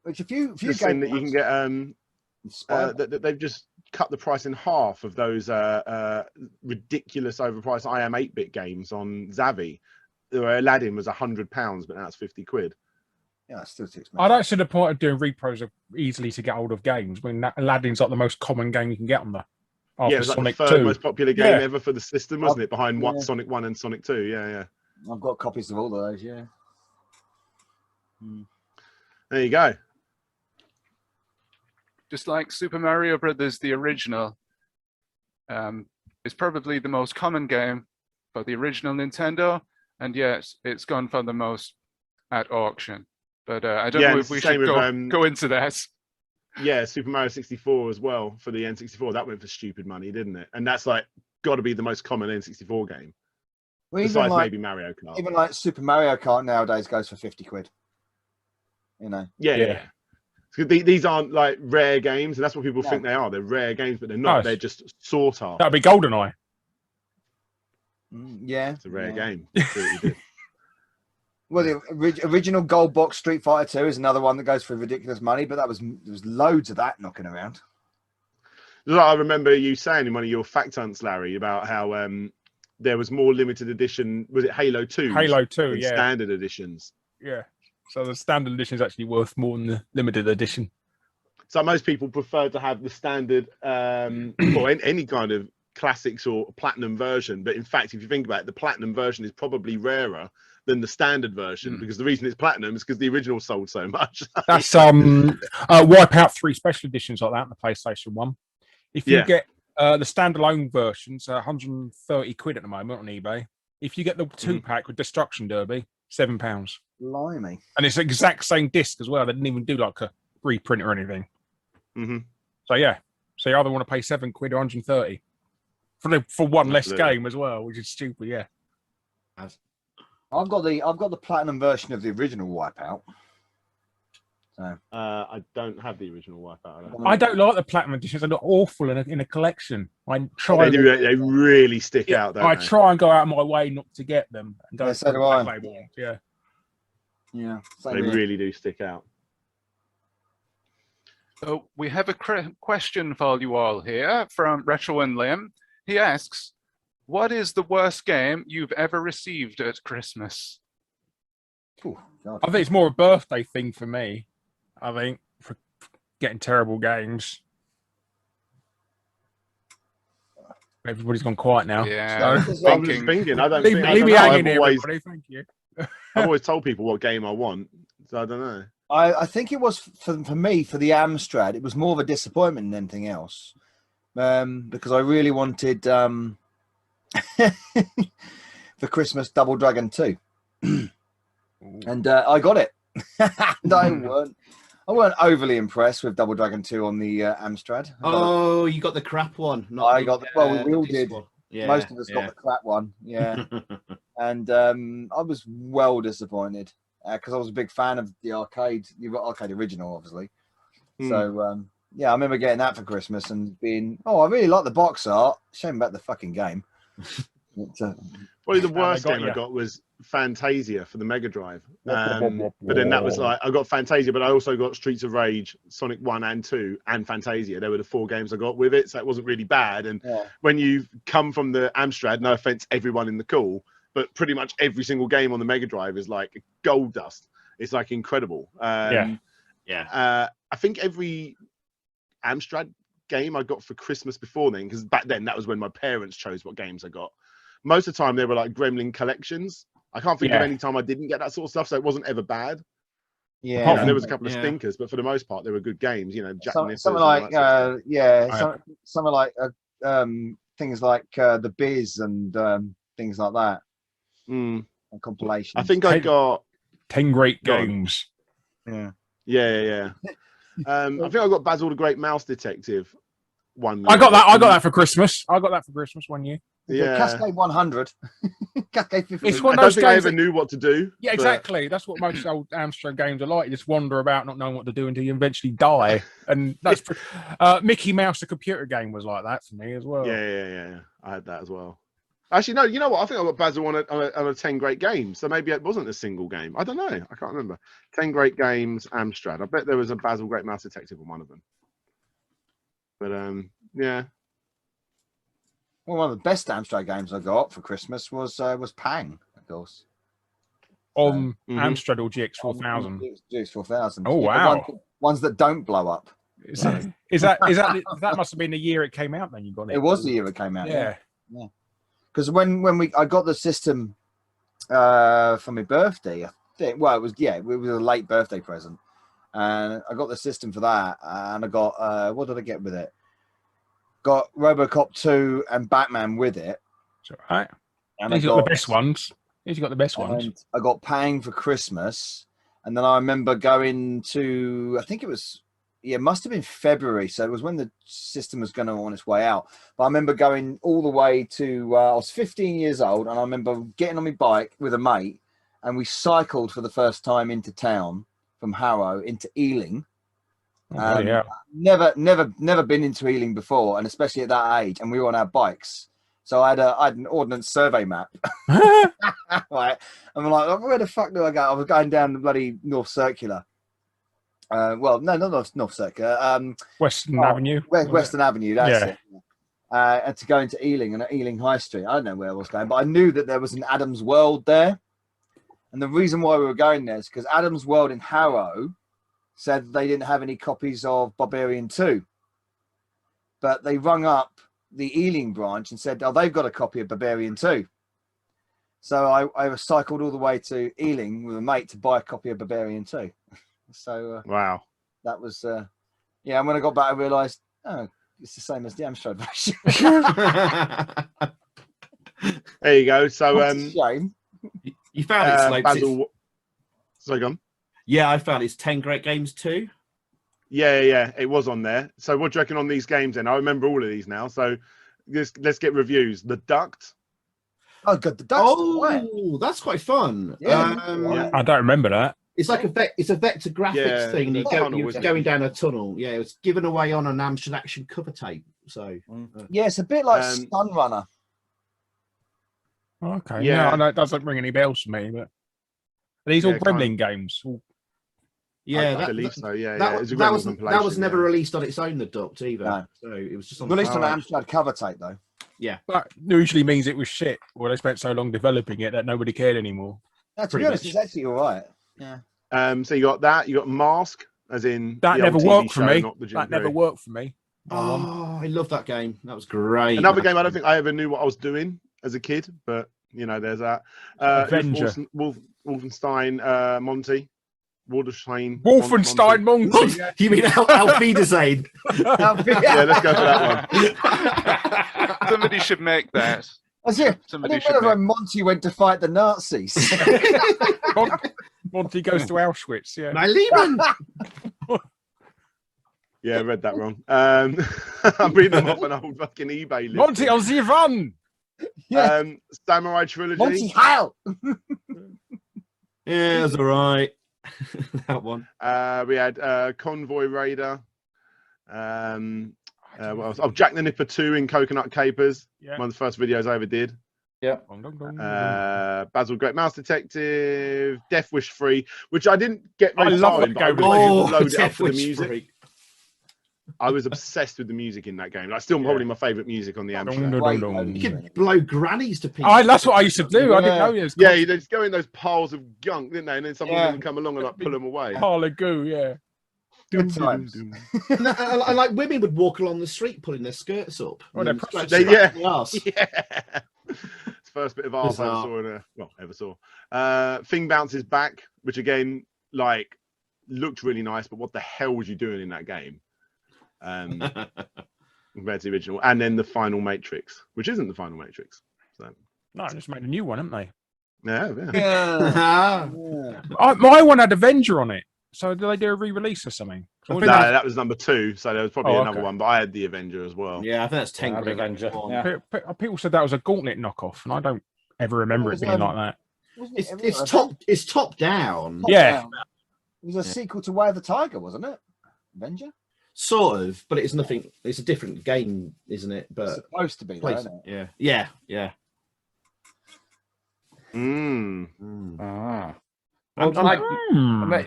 Which a few Just saying that you can get Spider-Man. that they've just cut the price in half of those ridiculous overpriced I Am 8-bit games on Zavi. Where Aladdin was £100, but now it's 50 quid. Yeah, it's still too expensive. I don't see the point of doing repros of easily to get hold of games when Aladdin's like the most common game you can get on there. After Yeah, it was like Sonic the third 2. most popular game Yeah. ever for the system, wasn't it? Behind Yeah. Sonic 1 and Sonic 2. Yeah. I've got copies of all of those. Yeah. There you go. Just like Super Mario Brothers, the original, is probably the most common game for the original Nintendo, and yet it's gone for the most at auction. But I don't Yeah, know and if it's we the same should with, go into that. Yeah, Super Mario 64 as well for the N64. That went for stupid money, didn't it? And that's like got to be the most common N64 game. Well, even Besides like, maybe Mario Kart. even like Super Mario Kart nowadays goes for 50 quid. You know. Yeah. So these aren't like rare games, and that's what people No. think they are. They're rare games, but they're not. Nice. They're just sought after. That'd be GoldenEye. Yeah. It's a rare game. Well, the original Gold Box Street Fighter 2 is another one that goes for ridiculous money, but there was loads of that knocking around. I remember you saying in one of your fact hunts, Larry, about how there was more limited edition. Was it Halo 2? Halo 2, than yeah. Standard editions. Yeah. So the standard edition is actually worth more than the limited edition. So most people prefer to have the standard or any kind of classics or platinum version. But in fact, if you think about it, the platinum version is probably rarer than the standard version because the reason it's platinum is because the original sold so much. That's Wipeout 3 special editions like that in the PlayStation 1. If you get the standalone versions, 130 quid at the moment on eBay. If you get the 2-pack with Destruction Derby, £7. Blimey. And it's the exact same disc as well. They didn't even do like a reprint or anything. So yeah. So you either want to pay £7 or 130 for one less game as well, which is stupid, yeah. I've got the platinum version of the original Wipeout. So I don't have the original Wipeout. I don't like the platinum editions. They're awful in a collection. I try. They really stick out. Don't I they? try and go out of my way not to get them. And go so do I. Yeah. Yeah. They really do stick out. So we have a question for you all here from RetroUnlim. He asks, what is the worst game you've ever received at Christmas? I think it's more a birthday thing for me. I think for getting terrible games. Everybody's gone quiet now. Yeah, so, I'm just thinking. I don't leave, think. leave me hanging here, always, everybody. Thank you. I've always told people what game I want, so I don't know. I think it was for me for the Amstrad. It was more of a disappointment than anything else, because I really wanted for Christmas Double Dragon 2, and I got it. And I weren't overly impressed with Double Dragon 2 on the Amstrad. Oh, you got the crap one. I got we all did. One. Yeah, most of us got the crap one. Yeah, and I was well disappointed because I was a big fan of the arcade. You've got arcade original, obviously. So yeah, I remember getting that for Christmas and being, I really like the box art. Shame about the fucking game. Probably the worst game I got was Fantasia for the Mega Drive. But then that was like, I got Fantasia, but I also got Streets of Rage, Sonic 1 and 2, and Fantasia. They were the 4 games I got with it, so it wasn't really bad. And when you come from the Amstrad, no offense, everyone in the call, but pretty much every single game on the Mega Drive is like gold dust. It's like incredible. I think every Amstrad game I got for Christmas before then, because back then that was when my parents chose what games I got. Most of the time they were like Gremlin collections. I can't think of any time I didn't get that sort of stuff, so it wasn't ever bad. Yeah, you know, there was a couple of stinkers, but for the most part they were good games. You know, something like something like things like the Biz and things like that. And compilations. I think I got 10 great games. Yeah. I think I got Basil the Great Mouse Detective. I got that for Christmas. I got that for Christmas one year. Yeah, Cascade 100. Cascade 50. It's one I of those don't think I ever knew what to do. Yeah, exactly. That's what most old Amstrad games are like. You just wander about not knowing what to do until you eventually die. And that's Mickey Mouse, the computer game, was like that for me as well. Yeah. I had that as well. Actually, no. You know what? I think I got Basil on a 10 great games. So maybe it wasn't a single game. I don't know. I can't remember. 10 great games, Amstrad. I bet there was a Basil Great Mouse Detective on one of them. But yeah. Well, one of the best Amstrad games I got for Christmas was Pang, of course. On Amstrad or GX4000? GX4000. Oh wow! Ones that don't blow up. Is that must have been the year it came out? Then you got it. It was the year it came out. Yeah. Because when I got the system for my birthday, I think. Well, it was a late birthday present, and I got the system for that, and I got what did I get with it? Got RoboCop 2 and Batman with it. It's all right. And He's got the best ones. He's got the best ones. And I got Pang for Christmas, and then I remember going to, I think it was yeah, it must have been February. So it was when the system was going on its way out. But I remember going all the way to, I was 15 years old, and I remember getting on my bike with a mate, and we cycled for the first time into town from Harrow into Ealing. Yeah. Never been into Ealing before, and especially at that age. And we were on our bikes, so I had an ordnance survey map. Right, and I'm like, where the fuck do I go? I was going down the bloody North Circular. Well, no, not North Circular. Western Avenue. Western Avenue. That's it. And to go into Ealing and Ealing High Street. I don't know where I was going, but I knew that there was an Adams World there. And the reason why we were going there is because Adams World in Harrow said they didn't have any copies of Barbarian 2. But they rung up the Ealing branch and said, oh, they've got a copy of Barbarian 2. So I cycled all the way to Ealing with a mate to buy a copy of Barbarian 2. So wow, that was yeah. And when I got back, I realised, oh, it's the same as the Amstrad version. There you go. So shame. You found it, Slopes. Basil. So gone. Yeah, I found it's 10 great games too. Yeah, it was on there. So what do you reckon on these games then? I remember all of these now. So let's get reviews. The Duct. Oh, good. The Duct. Oh, that's quite fun. Yeah, I don't remember that. It's like it's a vector graphics thing. You're going down a tunnel. Yeah, it was given away on an Amstrad Action cover tape. So yeah, it's a bit like Stun Runner. Okay. Yeah. Yeah, I know it doesn't ring any bells for me, but are these all Gremlin games? yeah, I believe so. Yeah, that it's a was compilation, never released on its own, the Duct either. No. So it was just on Released on an Amstrad cover tape though. Yeah, that usually means it was shit. Well, they spent so long developing it that nobody cared anymore. No, to be honest, it's actually all right. Yeah. So you got that. You got Mask, as in That the never old TV worked for show, me. not the Jim That never Carrey. worked for me. Oh, I love that game. That was great. Another game I don't think I ever knew what I was doing as a kid, but you know, there's that. Avenger. Wolfenstein, Monty. Wolfenstein Monty. You mean Auf Wiedersehen? Yeah, let's go for that one. Somebody should make that. I didn't remember when Monty went to fight the Nazis. Monty goes to Auschwitz. Yeah. My Lieben. Yeah, I read that wrong. I'm reading them off an old fucking eBay list. Monty on the run. Yeah. Samurai Trilogy. Monty Heil. Yeah, that's all right. That one. We had Convoy Raider. What else? Oh, Jack the Nipper 2 in Coconut Capers. Yeah. One of the first videos I ever did. Yeah. Basil Great Mouse Detective, Death Wish 3, which I didn't get very I love far in, that but I game. was able to load it up Death for the Wish music. 3. I was obsessed with the music in that game. Like, still probably my favourite music on the Amstrad. You could blow grannies to pieces. That's what I used to do. I didn't know it was Yeah, you just go in those piles of gunk, didn't they? And then someone would come along and like pull them away. pile of goo. Yeah. Good times. No, and like women would walk along the street pulling their skirts up. Oh, and they're then scratch Yeah. the arse. Yeah. It's the first bit of art I ever saw ever saw. Thing Bounces Back, which again, like, looked really nice, but what the hell was you doing in that game? Compared to the original. And then the Final Matrix, which isn't the Final Matrix. So No, I just made a new one, haven't they? yeah. My one had Avenger on it. So did they do a re-release or something? No, that was number 2, so there was probably another okay. one, but I had the Avenger as well. Yeah, I think that's 10 great Avenger. games. Yeah. People said that was a Gauntlet knockoff, and I don't ever remember it being like that. It's top down. Yeah. It was a sequel to Way of the Tiger, wasn't it? Avenger? Sort of, but it's nothing. It's a different game, isn't it? But It's supposed to be, though, isn't it? Yeah. Well,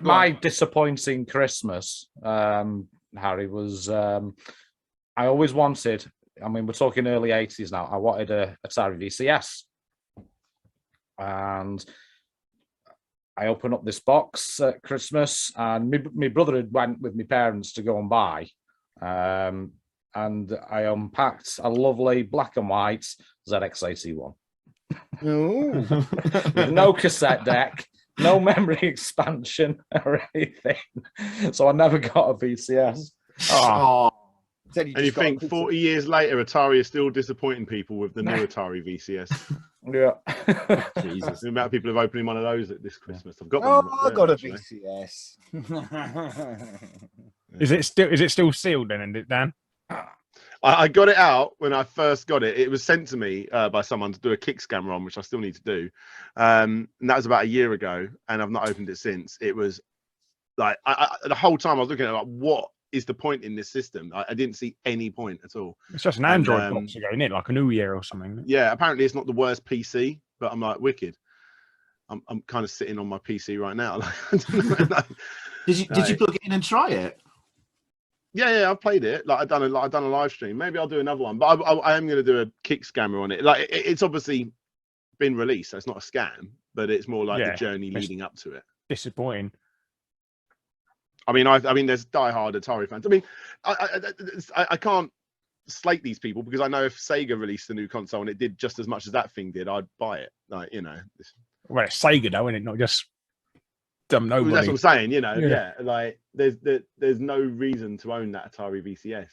my disappointing Christmas, Harry, was I always wanted. I mean, we're talking early 80s now. I wanted a Atari VCS, and I opened up this box at Christmas, and my brother had went with my parents to go and buy, and I unpacked a lovely black and white ZX81 with no cassette deck, no memory expansion or anything. So I never got a VCS. And you think 40 years later, Atari is still disappointing people with the new Atari VCS. Yeah. Jesus. The amount of people have opened one of those at this Christmas. I've got Oh, one. I got a actually. VCS. Is it still sealed then, Dan? I got it out when I first got it. It was sent to me by someone to do a kick scammer on, which I still need to do. And that was about a year ago, and I've not opened it since. It was like the whole time I was looking at it, like, what is the point in this system? I didn't see any point at all. It's just an Android box ago, isn't it? Like a New Year or something. Yeah, apparently it's not the worst PC, but I'm like, wicked. I'm kind of sitting on my PC right now. Did you plug it in and try it? Yeah, I've played it. Like I've done a live stream. Maybe I'll do another one, but I am going to do a kick scammer on it. Like it's obviously been released, so it's not a scam, but it's more like the journey leading up to it. Disappointing. I mean, there's diehard Atari fans. I mean, I can't slate these people because I know if Sega released a new console and it did just as much as that thing did, I'd buy it. Like, you know. Well, it's Sega though, isn't it? Not just dumb nobody. That's what I'm saying. You know, yeah. Like there's no reason to own that Atari VCS.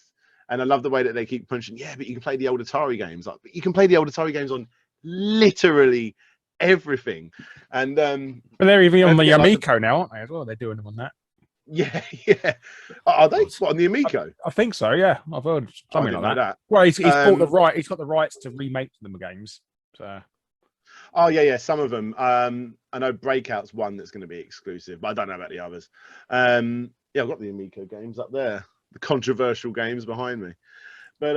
And I love the way that they keep punching. Yeah, but you can play the old Atari games. Like, you can play the old Atari games on literally everything. And but they're even on the Amico now, aren't they? As well, they're doing them on that. Yeah. Are they? What, on the Amico? I think so. Yeah, I've heard something like that. That. Well, he's bought the right. He's got the rights to remake them games. So. Oh yeah. Some of them. I know Breakout's one that's going to be exclusive, but I don't know about the others. Yeah, I've got the Amico games up there, the controversial games behind me. But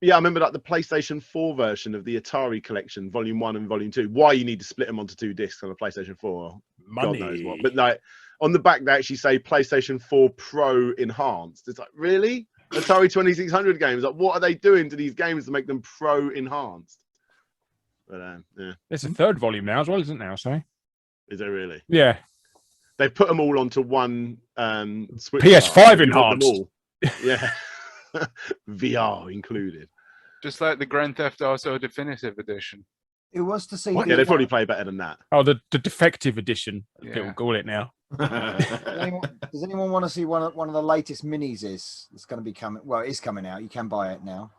yeah, I remember like the PlayStation 4 version of the Atari collection, Volume 1 and Volume 2. Why you need to split them onto 2 discs on a PlayStation 4? Money. God knows what. But like on the back, they actually say PlayStation 4 Pro Enhanced. It's like, really? Atari 2600 games? Like, what are they doing to these games to make them Pro Enhanced? But yeah. There's a third volume now as well, isn't there? So. Is there really? Yeah. They've put them all onto one Switch. PS5 Enhanced. Yeah. VR included. Just like the Grand Theft Auto Definitive Edition. It was to see. Yeah, they probably play better than that. Oh, the defective edition. People call it now. Does anyone want to see one of the latest minis? It's going to be coming. Well, it is coming out. You can buy it now.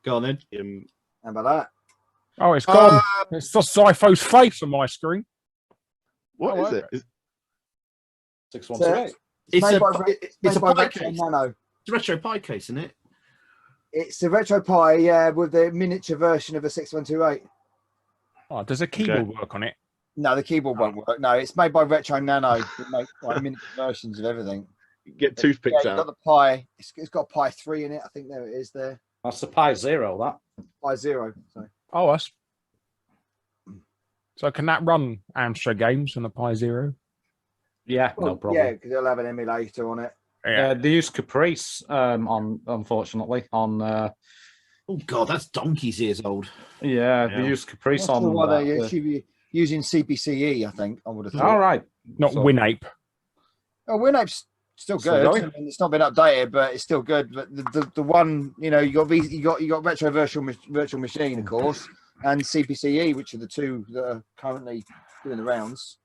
Go on then. How about that? Oh, it's gone. It's just Zypho's face on my screen. What is it? 618. It's a by pie Retro case. Nano. It's a retro pie case, isn't it? It's the Retro Pi, yeah, with the miniature version of a 6128. Oh, does a keyboard work on it? No, the keyboard won't work. No, it's made by Retro Nano. They make like miniature versions of everything. Get toothpicks You've got the Pi. It's got Pi 3 in it. I think there it is there. That's the Pi Zero, that. Pi 0. Sorry. Oh, that's... So can that run Amstrad games on a Pi Zero? Yeah, no problem. Yeah, because they'll have an emulator on it. Yeah, they use Caprice unfortunately on. Oh God, that's donkey's years old. Yeah, they use Caprice on. Why they should be using CPCE, I think. I would have thought. All right, not WinApe. Oh, WinApe's still good. I mean, it's not been updated, but it's still good. But the one, you know, you got Retro Virtual Machine, of course, and CPCE, which are the two that are currently doing the rounds.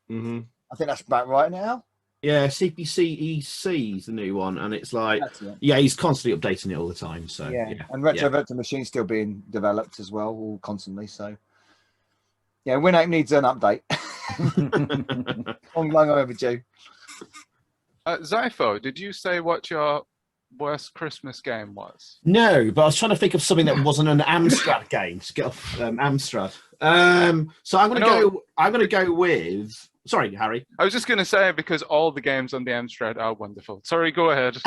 Mm-hmm. I think that's about right now. Yeah, CPCEC is the new one, and it's like, yeah, he's constantly updating it all the time. So yeah. And Retro Virtual Machine's still being developed as well, all constantly. So yeah, WinApe needs an update. long overdue. Zypho, did you say what your worst Christmas game was? No, but I was trying to think of something that wasn't an Amstrad game to get off Amstrad. So I'm going to go with. Sorry, Harry. I was just going to say, because all the games on the Amstrad are wonderful. Sorry, go ahead.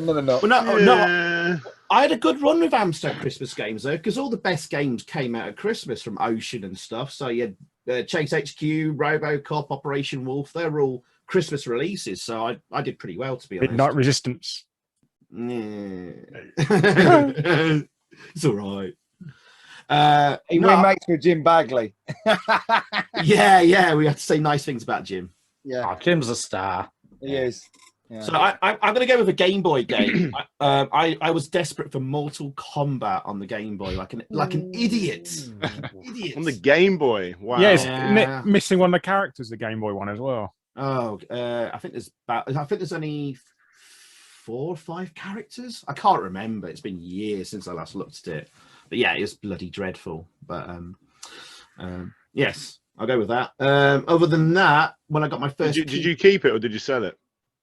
No. I had a good run with Amstrad Christmas games, though, because all the best games came out at Christmas from Ocean and stuff. So you had Chase HQ, RoboCop, Operation Wolf. They're all Christmas releases. So I did pretty well, to be honest. Midnight Resistance. Yeah. It's all right. He went mates with Jim Bagley. yeah, we have to say nice things about Jim. Yeah, Jim's a star. He is. Yeah. So I'm going to go with a Game Boy game. I was desperate for Mortal Kombat on the Game Boy, like an idiot. Idiot On the Game Boy. Wow. Yeah, it's missing one of the characters, the Game Boy one as well. Oh, I think there's only 4 or 5 characters. I can't remember. It's been years since I last looked at it. But yeah, it's bloody dreadful. But yes, I'll go with that. Other than that, when I got my first, did you keep it or did you sell it?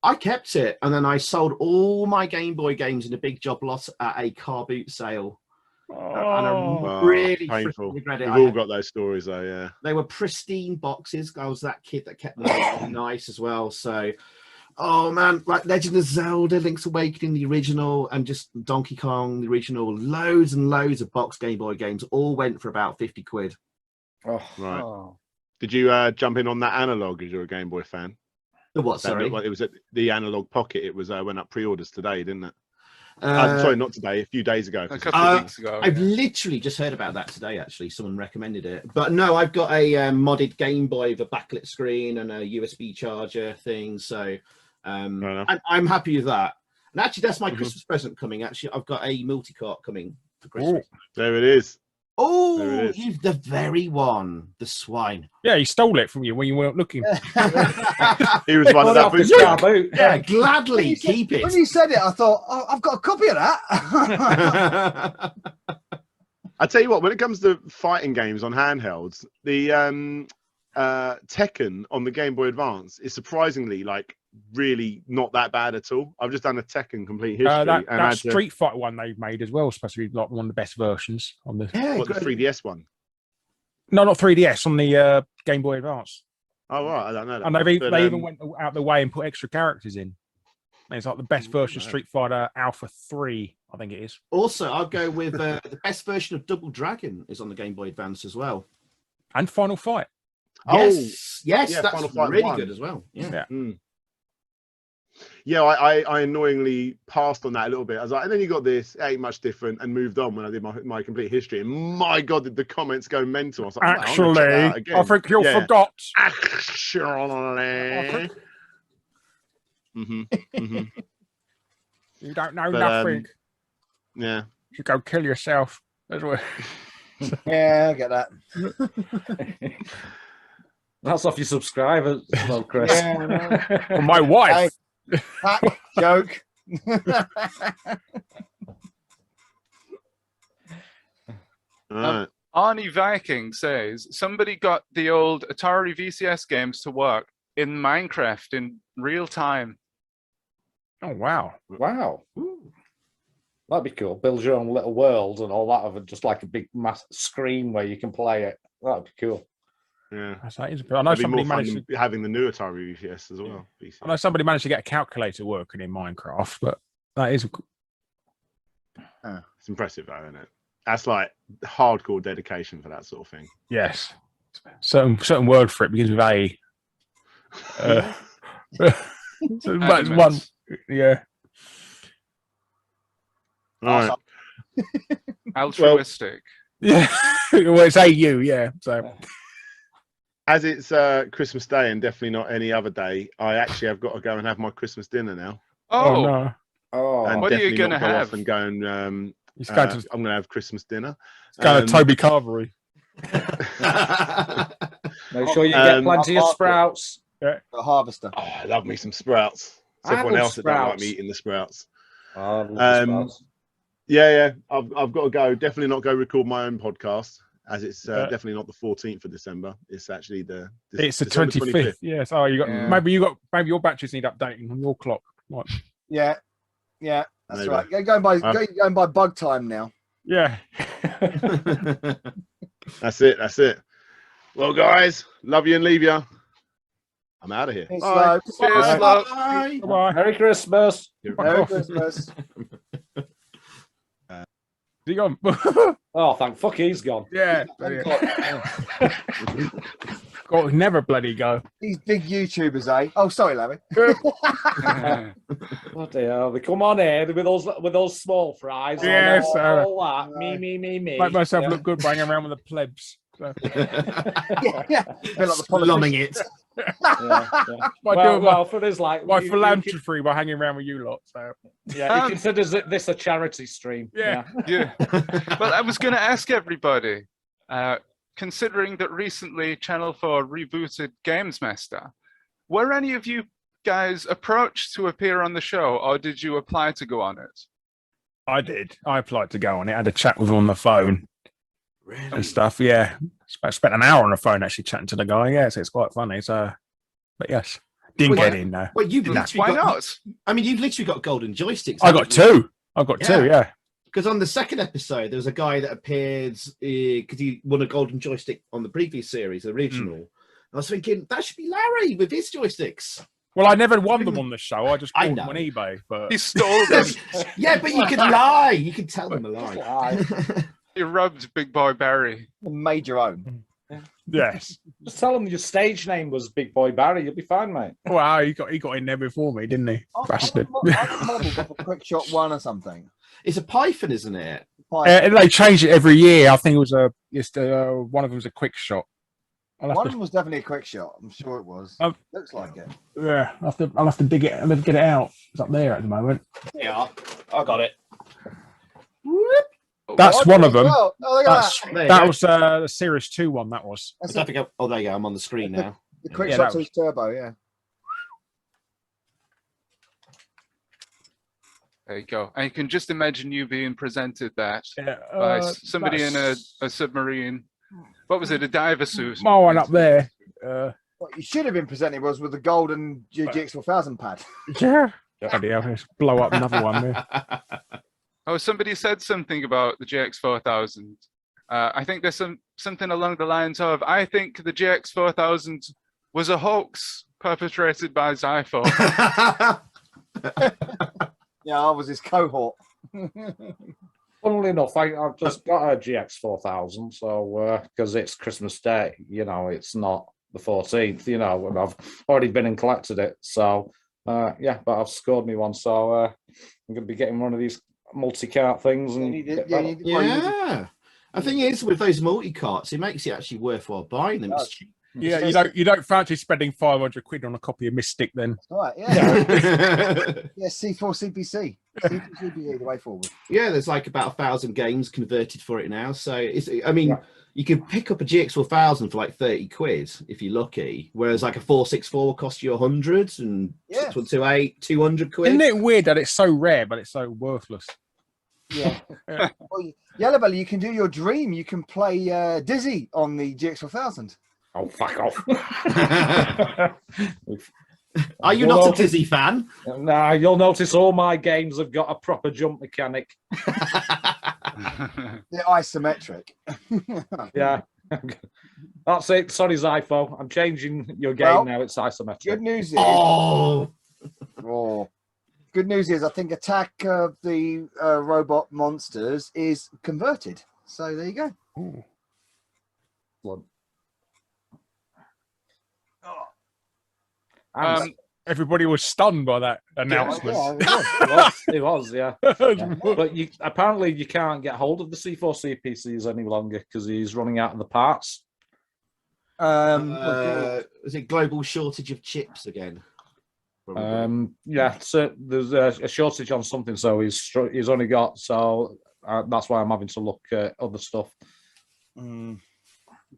I kept it, and then I sold all my Game Boy games in a big job lot at a car boot sale. And I really painful. regret it. We've all got those stories, though. Yeah, they were pristine boxes. I was that kid that kept them really nice as well. So, oh man, like Legend of Zelda, Link's Awakening, the original, and just Donkey Kong, the original. Loads and loads of box Game Boy games. All went for about 50 quid. Oh, right. Did you jump in on that analog? As you're a Game Boy fan. The what? Sorry, it was at the Analog Pocket. It was went up pre-orders today, didn't it? Sorry, not today. A few days ago. A couple of weeks ago. I've literally just heard about that today. Actually, someone recommended it. But no, I've got a modded Game Boy with a backlit screen and a USB charger thing. So I'm happy with that. And actually, that's my Christmas present coming. Actually, I've got a multi-cart coming for Christmas. There it is. Oh, you've the very one, the swine. Yeah, he stole it from you when you weren't looking. He was one of that boot. Yeah, gladly keep it. When you said it, I thought, oh, I've got a copy of that. I tell you what, when it comes to fighting games on handhelds, the Tekken on the Game Boy Advance is surprisingly really not that bad at all. I've just done a Tekken complete history. That Street Fighter one they've made as well is supposed to be like one of the best versions on the. What, the 3DS one? No, not 3DS, on the Game Boy Advance. Oh right, I don't know that. And they even went out the way and put extra characters in. And it's like the best version of Street Fighter Alpha 3, I think it is. Also, I'll go with the best version of Double Dragon is on the Game Boy Advance as well. And Final Fight. Yes, yeah, that's Final Fight really 1. good as well. Yeah. Yeah, I annoyingly passed on that a little bit. I was like, and then you got this, it ain't much different, and moved on when I did my complete history. And my God, did the comments go mental. I was like, actually, I think you forgot. Actually. You don't know nothing. Yeah. You go kill yourself. That's what. Yeah, I get that. That's off your subscribers, well, Chris. Well, my wife. Hack, joke. Arnie Viking says somebody got the old Atari VCS games to work in Minecraft in real time. Oh wow! Wow, that'd be cool. Build your own little world and all that of it, just like a big mass screen where you can play it. That'd be cool. Yeah, I know somebody managed to having the new Atari VCS as well. VCS. I know somebody managed to get a calculator working in Minecraft, but that is. It's impressive, though, isn't it? That's like hardcore dedication for that sort of thing. Yes, certain word for it begins with A. So that's one. Yeah. All right. Altruistic. Yeah. Well, it's AU. Yeah. So. As it's Christmas Day and definitely not any other day, I actually have got to go and have my Christmas dinner now. Oh no! Oh, and what are you gonna have? And go and I'm going to have Christmas dinner. Going to Toby Carvery. Make sure you get plenty of sprouts. Yeah. A harvester. Oh, I love me some sprouts. It's everyone else that don't like me eating the sprouts. I love the sprouts. Yeah. I've got to go. Definitely not go record my own podcast, as it's definitely not the 14th of December. It's actually it's the 25th. Yes. Oh, maybe your batteries need updating on your clock. What? Yeah. That's Maybe. right. Going by bug time now. Yeah. That's it. Well, guys, love you and leave you. I'm out of here. Bye. Cheers, love. Bye. Bye. Merry Christmas. Merry Christmas. He gone? Oh, thank fuck, he's gone. Yeah. God, never bloody go. These big YouTubers, eh? Oh, sorry, Larry. Bloody hell, they come on here with those small fries. Yes, all that. Me. Make myself look good banging around with the plebs. So. Yeah. Feel like the Lumming it. For this, like my philanthropy by hanging around with you lot. So yeah, he considers this a charity stream. Yeah. Well, I was going to ask everybody, considering that recently Channel 4 rebooted Games Master, were any of you guys approached to appear on the show, or did you apply to go on it? I did. I applied to go on it. I had a chat with him on the phone. Really? And stuff. Yeah, I spent an hour on the phone actually chatting to the guy. Yeah, so it's quite funny. So, but yes, Didn't Well, get in though. Well, you've Nah. literally Why got. not? I mean, you've literally got golden joysticks. I got two. I got two. Yeah. Because on the second episode, there was a guy that appeared because he won a golden joystick on the previous series, the original. I was thinking that should be Larry with his joysticks. Well, I never won them on the show. I just I bought know. them on eBay. But He stole them. Yeah, but you could lie. You could tell them a lie. You robbed Big Boy Barry. Made your own. yes. Just tell them your stage name was Big Boy Barry. You'll be fine, mate. Wow, he got in there before me, didn't he? Bastard. I modelled off a quick shot one or something. It's a Python, isn't it? They change it every year. I think it was one of them was a quick shot. One of them was definitely a quick shot. I'm sure it was. Looks like it. Yeah, I'll have to dig it. I'll have to get it out. It's up there at the moment. Yeah, I got it. That's one of them. Oh, look at that. That was the Series 2 one. That was. I don't think oh, there you go. I'm on the screen now. The quick Yeah, shot that was- to turbo, yeah. There you go. And you can just imagine you being presented that Yeah, by somebody in that's- a submarine. What was it? A diver suit. My one up there. What you should have been presented was with the golden GX4000 pad. Yeah. Bloody hell, let's blow up another one there. Oh, somebody said something about the JX4000. I think there's something along the lines of, I think the JX4000 was a hoax perpetrated by Zypho. Yeah, I was his cohort. Funnily enough, I've just got a GX4000, so because it's Christmas Day, it's not the 14th, and I've already been and collected it. So, yeah, but I've scored me one, so I'm going to be getting one of these multi-cart things. And Yeah. The thing is, with those multi-carts, it makes it actually worthwhile buying them. It's cheap. Yeah, you don't fancy spending 500 quid on a copy of Mystic then? Right, yeah. Yeah, C4 CPC. C4 CPC, the way forward. Yeah, there's like about 1,000 games converted for it now. So you can pick up a GX4000 for like 30 quid if you're lucky, whereas like a 464 will cost you 100 and 628, 200 quid. Isn't it weird that it's so rare but it's so worthless? Yeah. Well, Yellow Belly, you can do your dream. You can play Dizzy on the GX4000. Oh, fuck off. Are you not a Dizzy fan? Nah, you'll notice all my games have got a proper jump mechanic. They're isometric. Yeah. That's it. Sorry, Zypho. I'm changing your game now. It's isometric. Good news is. Oh. Good news is, I think Attack of the Robot Monsters is converted. So there you go. Blood. Everybody was stunned by that announcement. It was, yeah. But apparently you can't get hold of the C4 CPCs any longer because he's running out of the parts. Is it global shortage of chips again? Yeah, so there's a shortage on something, so he's only got, so that's why I'm having to look at other stuff. You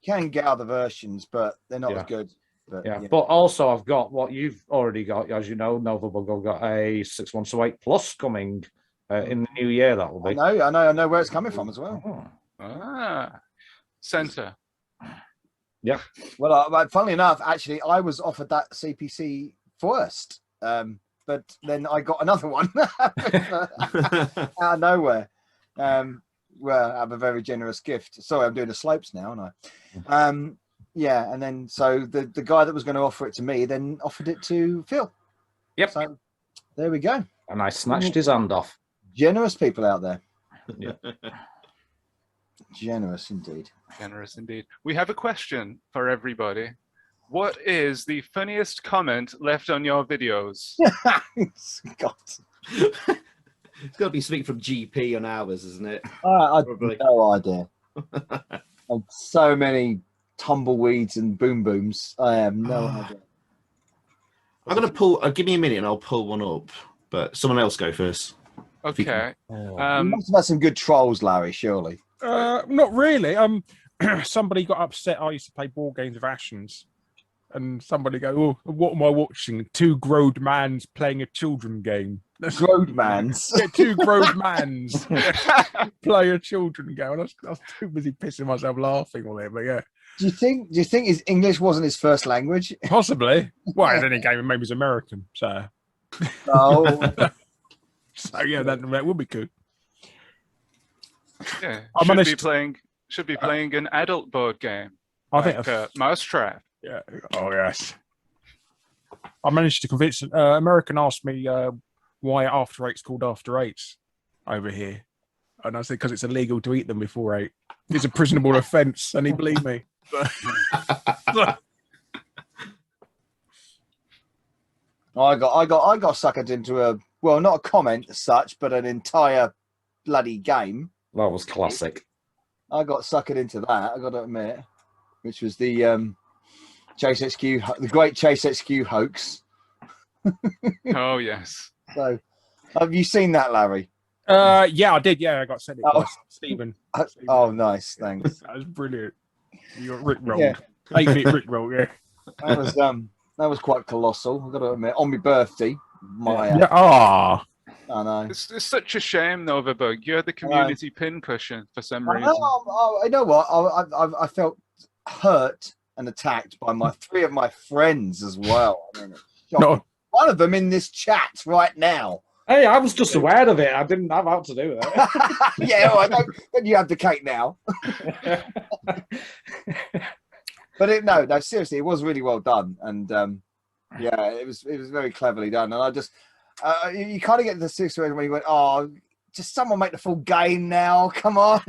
can get other versions, but they're not as good. But, But also I've got what you've already got, as you know, Nova Bug. I've got a 6128 Plus coming in the new year. That will be. I know where it's coming from as well. Center. Yeah. Well, funnily enough, actually, I was offered that CPC first, but then I got another one out of nowhere. Well, I have a very generous gift. Sorry, I'm doing the slopes now, aren't I? Yeah, and then so the guy that was going to offer it to me then offered it to Phil. Yep. So there we go. And I snatched his hand off. Generous people out there. Yeah. Generous indeed. Generous indeed. We have a question for everybody. What is the funniest comment left on your videos? God. It's got to be something from GP on ours, isn't it? I have no idea. And so many tumbleweeds and boom booms. I have no idea. I'm going to pull, give me a minute and I'll pull one up, but someone else go first. Okay. You must have had some good trolls, Larry, surely. Not really. Somebody got upset. I used to play board games with Ashens, and somebody go, "Oh, what am I watching? Two grown mans playing a children game." Grown mans. Yeah, two grown mans play a children game. And I was too busy pissing myself laughing all there, but yeah. Do you think his English wasn't his first language? Possibly. Well, then again, maybe he's American. So. Oh. So yeah, that would be good. Yeah, I should be playing an adult board game. I like, think Mousetrap. Yeah. Oh yes. I managed to convince American asked me why After Eight's called After Eights over here, and I said because it's illegal to eat them before 8. It's a prisonable offence, and he believed me. I got suckered into not a comment as such, but an entire bloody game. That was classic. I got suckered into that, I got to admit, which was the Chase HQ, the great Chase HQ hoax. Oh yes. So, have you seen that, Larry? Yeah, I did. Yeah, I got sent it by Stephen. Oh, nice, thanks. That was brilliant. You got Rick rolled. Yeah. 8-bit Rick roll. Yeah. That was quite colossal. I've got to admit, on my birthday. Yeah. Ah. I know. It's such a shame, Novabug. You're the community pincushion for some I reason. know what. I felt hurt and attacked by 3 of my friends as well. I mean, No. One of them in this chat right now. Hey, I was just aware of it. I didn't have out to do with it. Yeah, well, don't you abdicate now? But no, seriously, it was really well done, and yeah, it was very cleverly done. And I just, you kind of get to the situation where you went, oh, just someone make the full game now, come on.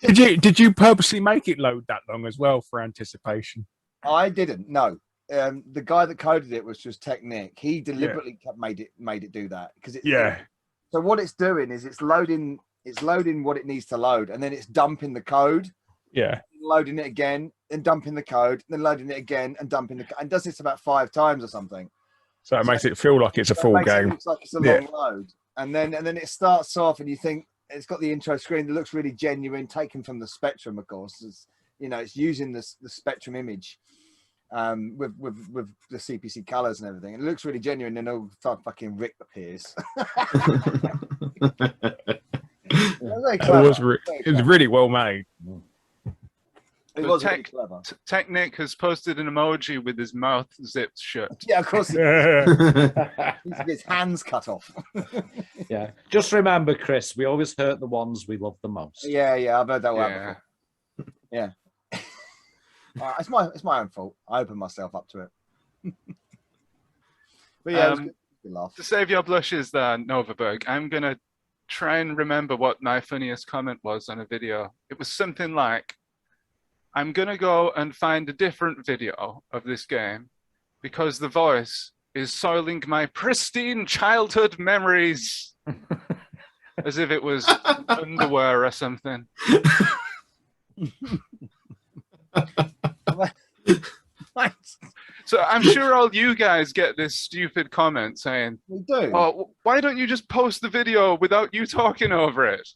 Did you purposely make it load that long as well for anticipation? I didn't. No, the guy that coded it was just Technic. He deliberately made it do that because So what it's doing is it's loading what it needs to load, and then it's dumping the code. Yeah. Loading it again, and dumping the code, then loading it again, and dumping the and does this about 5 times or something. So it makes it feel like it's a full game. It looks like it's a long load, and then it starts off, and you think it's got the intro screen that looks really genuine, taken from the Spectrum, of course. It's, it's using the Spectrum image with the CPC colors and everything. It looks really genuine, and then fucking Rick appears. It was really well made. It was really clever. Technic has posted an emoji with his mouth zipped shut. Yeah, of course. He's his hands cut off. Yeah. Just remember, Chris, we always hurt the ones we love the most. Yeah, I've heard that one before. Yeah. It's my own fault. I opened myself up to it. But yeah, it was good laugh. To save your blushes there, Novaberg, I'm going to try and remember what my funniest comment was on a video. It was something like, I'm going to go and find a different video of this game because the voice is soiling my pristine childhood memories. As if it was underwear or something. So I'm sure all you guys get this stupid comment saying, we do. Oh, why don't you just post the video without you talking over it?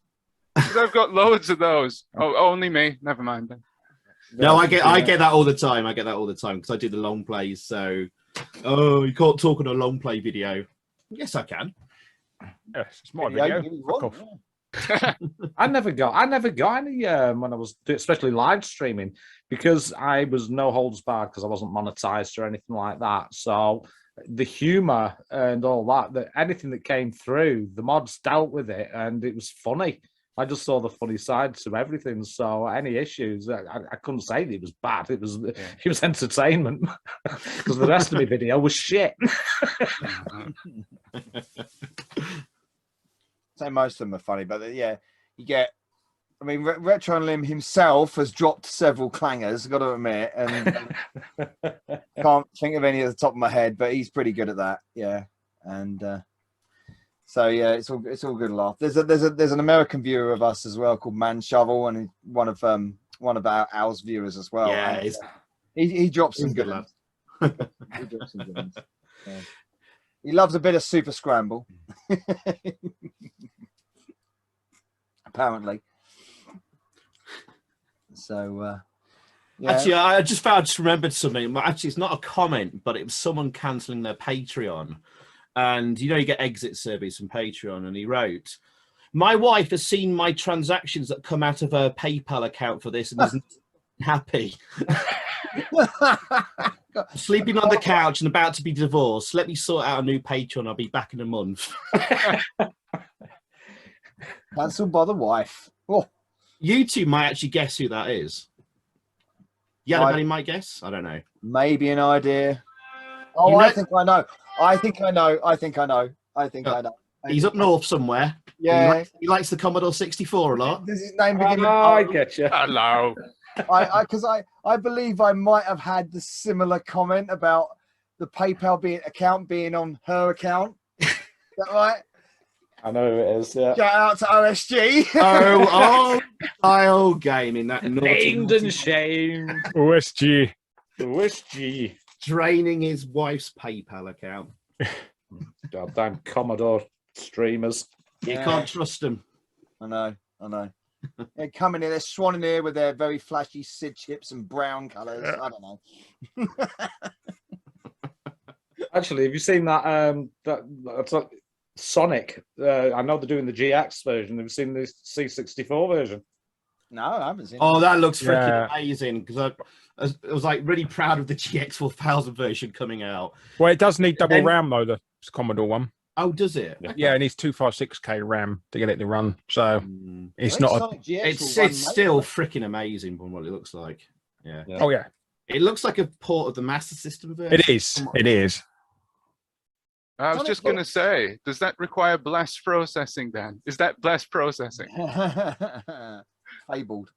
Because I've got loads of those. Oh, only me. Never mind then. No, I get that all the time. I get that all the time because I do the long plays. So, oh, you can't talk on a long play video. Yes, I can. Yes, it's my video. I never got any when I was especially live streaming because I was no holds barred because I wasn't monetized or anything like that. So the humor and all that anything that came through, the mods dealt with it, and it was funny. I just saw the funny side to everything. So any issues, I couldn't say that it was bad. It was entertainment because the rest of the video was shit. So most of them are funny, but yeah, you get. I mean, RetroUnlim himself has dropped several clangers. Got to admit, and can't think of any at the top of my head, but he's pretty good at that. Yeah, and so yeah, it's all good laugh. There's an American viewer of us as well called Man Shovel, and one of Al's viewers as well. Yeah, he drops some good ones. He drops some good ones. Yeah. He loves a bit of Super Scramble. Apparently. So, yeah. Actually, I just remembered something. Actually, it's not a comment, but it was someone cancelling their Patreon. And, you get exit surveys from Patreon. And he wrote, my wife has seen my transactions that come out of her PayPal account for this and happy. Sleeping on the couch and about to be divorced. Let me sort out a new Patreon. I'll be back in a month. Cancelled by the wife. Oh. You two might actually guess who that is. Yellowbelly might guess. I don't know. Maybe an idea. Oh, I think I know. I think I know. I know. He's up north somewhere. Yeah. He likes the Commodore 64 a lot. Does his name begin with I O? get you. Hello. Because I believe I might have had the similar comment about the PayPal account being on her account. Is that right? I know who it is. Yeah. Shout out to OSG. Oh, style game in that Named and shamed. OSG. OSG. Draining his wife's PayPal account. Goddamn Commodore streamers. You can't trust them. I know. They're coming in, they're swanning here with their very flashy SID chips and brown colours. I don't know. Actually, have you seen that? That's like Sonic. I know they're doing the GX version. Have you seen the C64 version? No, I haven't seen it. Oh, that looks freaking amazing because I was like really proud of the GX 4000 version coming out. Well, it does need double RAM though, the Commodore one. Oh, does it? Yeah, it needs 256K RAM to get it to run. So it's not. It's still freaking amazing from what it looks like. Yeah. Oh yeah. It looks like a port of the Master System version. It is. It is. I was just going to say, does that require blast processing then? Is that blast processing? Fabled.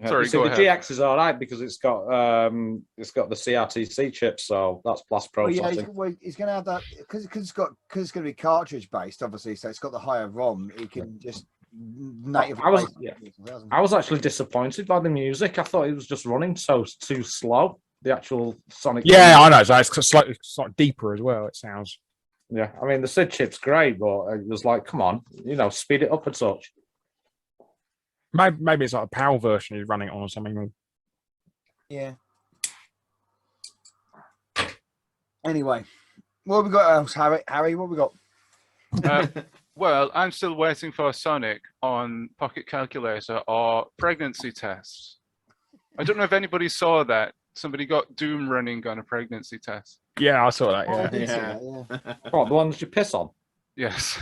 Sorry, so go the ahead. GX is all right because it's got the CRTC chip, so that's blast processing. He's going to have that because it's going to be cartridge based, obviously. So it's got the higher ROM. He can just natively. I was actually disappointed by the music. I thought it was just running too slow. The actual Sonic. Yeah, I know. So it's slightly deeper as well. It sounds. Yeah, I mean the SID chip's great, but it was like, come on, speed it up a touch. Maybe it's like a PAL version he's running it on or something. Yeah. Anyway, what have we got else, Harry? Harry, what have we got? Well, I'm still waiting for Sonic on Pocket Calculator or pregnancy tests. I don't know if anybody saw that. Somebody got Doom running on a pregnancy test. Yeah, I saw that. Oh, I Yeah. did see that, yeah. Oh, the ones you piss on. Yes.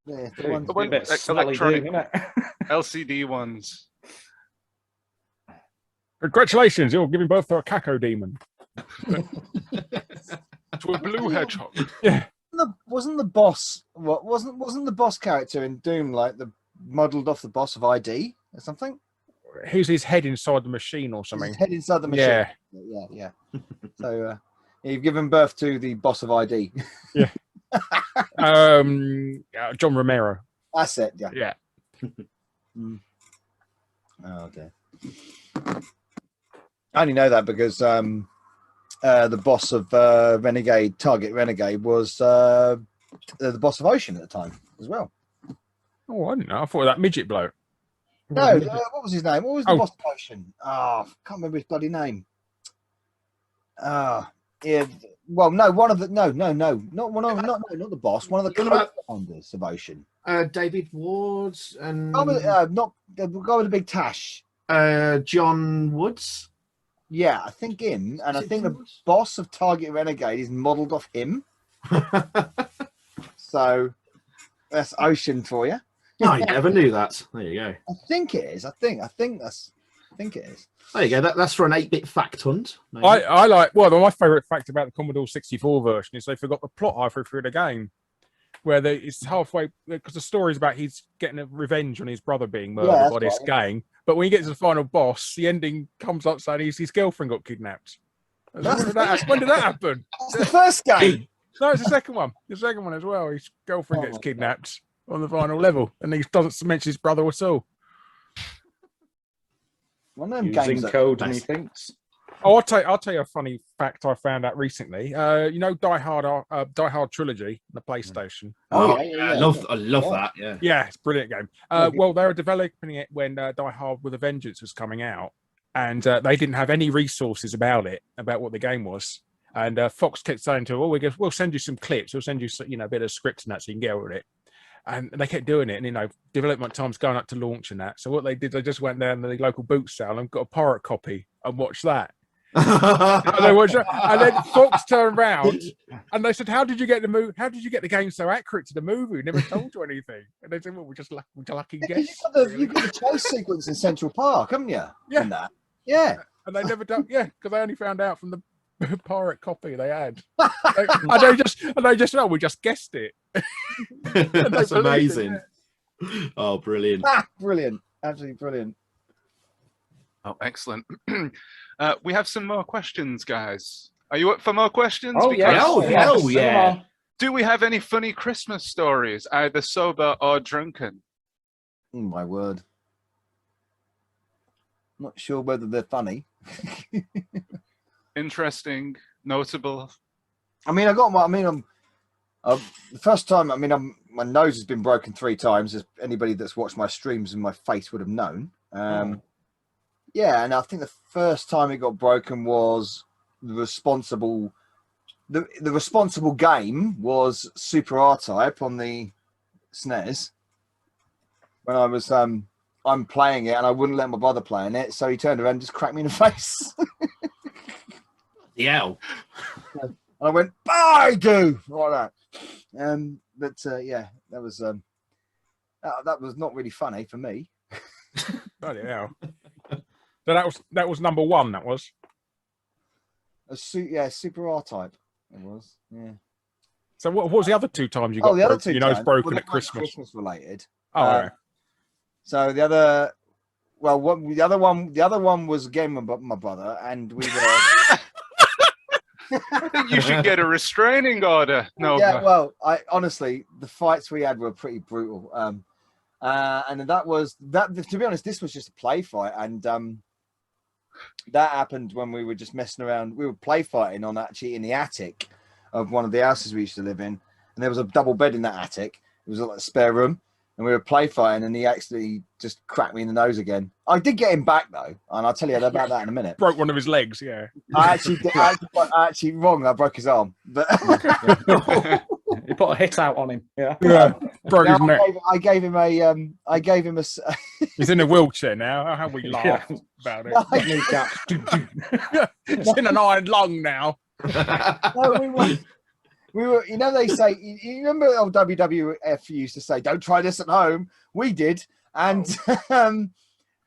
Yeah, The one, electronic LCD ones. Congratulations, you're giving birth to a Caco demon. To a blue hedgehog. Yeah. Wasn't the boss wasn't the boss character in Doom like the modelled off the boss of ID or something? Here's his head inside the machine or something. His head inside the machine. Yeah. Yeah. So you've given birth to the boss of ID. Yeah. John Romero. That's it. Yeah. Yeah. Oh dear. I only know that because the boss of Target Renegade was the boss of Ocean at the time as well. Oh, I didn't know. I thought that midget bloke. No, what was his name? What was the boss of Ocean? Oh, can't remember his bloody name. Yeah. Well, no, one of the not the boss. One of the co-founders of Ocean. David Ward and not the guy with the big tash. John Woods. Yeah, I think him, and I think the boss of Target Renegade is modelled off him. So that's Ocean for you. I never knew that. There you go. I think it is. I think it is. There you go. That's for an 8-bit fact hunt. I like. Well, my favourite fact about the Commodore 64 version is they forgot the plot halfway through the game, where it's halfway because the story's about he's getting a revenge on his brother being murdered by this gang. But when he gets to the final boss, the ending comes up saying his girlfriend got kidnapped. When did that happen? That's the first game. No, it's the second one. The second one as well. His girlfriend gets kidnapped on the final level, and he doesn't mention his brother at all. One of them Using games code and he thinks. Oh, I'll tell you a funny fact I found out recently. Die Hard trilogy, the PlayStation. I love that. Yeah. Yeah, it's a brilliant game. Well, they were developing it when Die Hard with a Vengeance was coming out, and they didn't have any resources about what the game was. And Fox kept saying to her, "Oh, we'll send you some clips. We'll send you a bit of script and that so you can get on with it." And they kept doing it, and development time's going up to launch and that. So what they did, they just went down to the local boot sale and got a pirate copy and watched that. And then Fox turned around and they said, "How did you get the game so accurate to the movie? We never told you anything." And they said, "Well, we're just lucky guess." You've got the chase sequence in Central Park, haven't you? Yeah. In that. Yeah. And they never done. Yeah, because they only found out from the pirate copy they had. and they just we just guessed it. That's amazing. Oh, brilliant. Brilliant. Absolutely brilliant. Oh, excellent. We have some more questions, guys. Are you up for more questions? Oh, yeah. Oh, hell yeah. Do we have any funny Christmas stories, either sober or drunken? Oh, my word. Not sure whether they're funny. Interesting, notable. I mean, the first time, my nose has been broken 3 times, as anybody that's watched my streams and my face would have known. Yeah, and I think the first time it got broken was the responsible game was Super R-Type on the SNES. When I was I'm playing it and I wouldn't let my brother play in it, so he turned around and just cracked me in the face. Yeah. And I went, "I do," like that. But yeah, that was not really funny for me. Bloody hell. So that was number 1. That was Super R-Type. It was, yeah. So what was the other 2 times you got the other 2 your nose times, broken well, at Christmas? Christmas related. Oh, right. So the other one was a game with my brother, and we were. I think you should get a restraining order. No. Yeah, well, honestly, the fights we had were pretty brutal. And that was that. To be honest, this was just a play fight, and that happened when we were just messing around. We were play fighting in the attic of one of the houses we used to live in, and there was a double bed in that attic. It was like a spare room, and we were play fighting, and he actually just cracked me in the nose again. I did get him back though, and I'll tell you about that in a minute. Broke one of his legs, yeah. I actually wrong. I broke his arm, but You put a hit out on him. Yeah. Broke his neck. I gave him a. He's in a wheelchair now. How we laugh about it. It's in an iron lung now. No, we were. You know, they say. You remember old WWF used to say, "Don't try this at home." We did, and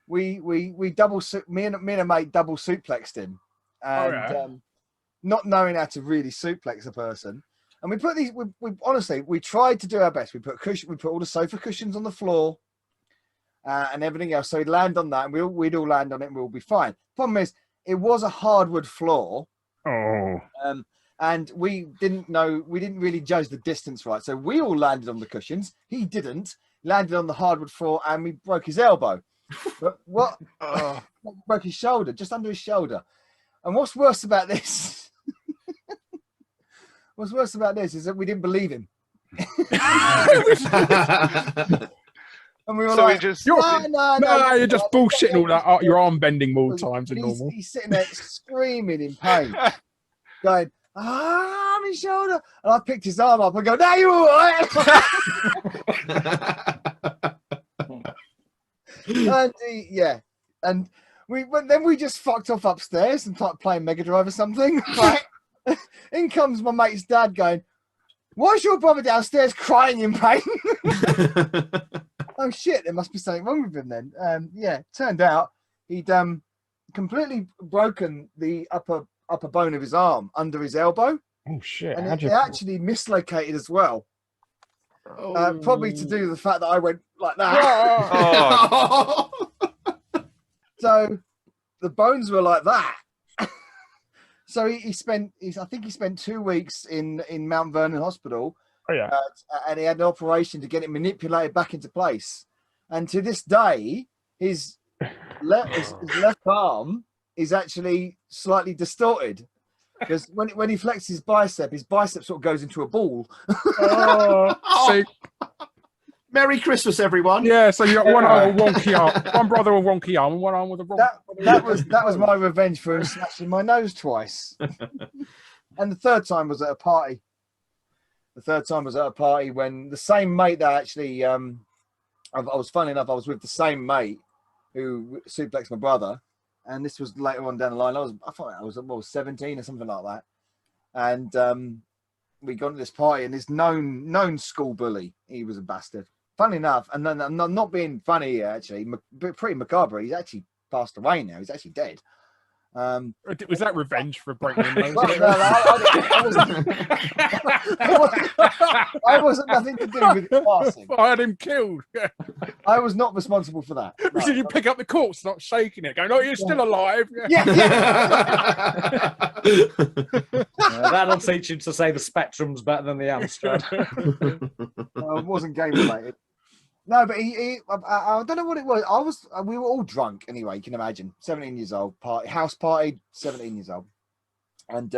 we double. Me and a mate double suplexed him, and not knowing how to really suplex a person. And we put these. We honestly, we tried to do our best. We put all the sofa cushions on the floor, and everything else. So he'd land on that, and we'd all land on it, and we'll be fine. Problem is, it was a hardwood floor. Oh. And we didn't really judge the distance right. So we all landed on the cushions. He didn't. Landed on the hardwood floor, and we broke his elbow. But what? Broke his shoulder, just under his shoulder. And what's worse about this? What's worse about this is that we didn't believe him. And we were So like, you're just bullshitting all that. Your arm bending more times than normal. He's sitting there screaming in pain, going, my shoulder. And I picked his arm up and go, "No, you all right?" And then we just fucked off upstairs and started playing Mega Drive or something. Right? In comes my mate's dad going, "Why's your brother downstairs crying in pain?" Oh shit, there must be something wrong with him then. Turned out he'd completely broken the upper bone of his arm under his elbow. Oh shit! And it actually mislocated as well. Probably to do with the fact that I went like that. So the bones were like that. So I think he spent 2 weeks in Mount Vernon Hospital. Oh yeah. And he had an operation to get it manipulated back into place. And to this day, his left arm is actually slightly distorted. Because when he flexes his bicep sort of goes into a ball. So, Merry Christmas, everyone. Yeah, so you got one arm with wonky arm, one brother with wonky arm, and one arm with a wrong. That was my revenge for him smashing my nose twice. And the third time was at a party. The third time was at a party when the same mate that actually, I was funny enough, I was with the same mate who suplexed my brother, and this was later on down the line. I thought I was 17 or something like that, and we got to this party, and this known school bully, he was a bastard. Funny enough, and then I'm not being funny here, actually, pretty macabre. He's actually passed away now. He's actually dead. Was that revenge for breaking in? Well, no, I wasn't nothing to do with the passing. I had him killed. I was not responsible for that. No. Did you pick up the corpse, not shaking it, going, "Oh, you're still alive"? Yeah. That'll teach you to say the Spectrum's better than the Amstrad. No, it wasn't game related. No, but I don't know what it was. We were all drunk anyway. You can imagine, 17 years old, house party, 17 years old, and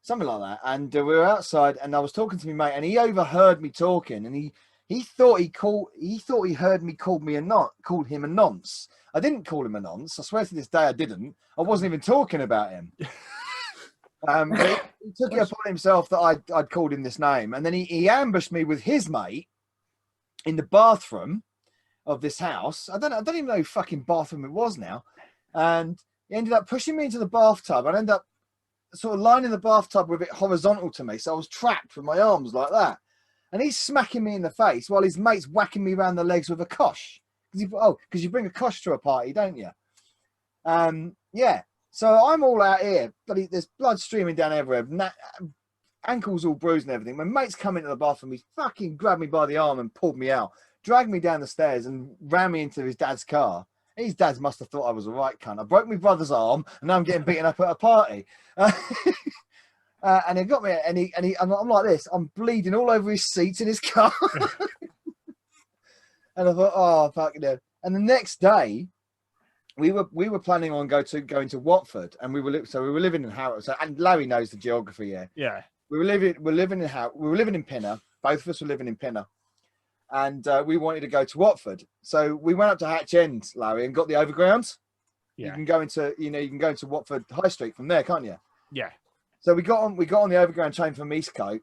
something like that. And we were outside, and I was talking to my mate, and he overheard me talking, and he thought he heard me called him a nonce. I didn't call him a nonce. I swear to this day I didn't. I wasn't even talking about him. But he took it upon himself that I'd called him this name, and then he ambushed me with his mate in the bathroom of this house. I don't even know who fucking bathroom it was now. And he ended up pushing me into the bathtub. I ended up sort of lying in the bathtub with it horizontal to me. So I was trapped with my arms like that. And he's smacking me in the face while his mate's whacking me around the legs with a kosh. Because you bring a kosh to a party, don't you? Yeah. So I'm all out here. There's blood streaming down everywhere. Ankles all bruised and everything. My mate's come into the bathroom. He fucking grabbed me by the arm and pulled me out, dragged me down the stairs and ran me into his dad's car. His dad must have thought I was a right cunt. I broke my brother's arm and now I'm getting beaten up at a party. And he got me, and I'm like this. I'm bleeding all over his seats in his car. And I thought, oh, fucking hell. And the next day, we were planning on going to Watford, and we were living in Harrow. So, and Larry knows the geography here. Yeah. We were living in Pinner. Both of us were living in Pinner, and we wanted to go to Watford. So we went up to Hatch End, Larry, and got the overground. Yeah. You can go into Watford High Street from there, can't you? Yeah. So we got on the overground train from Eastcote,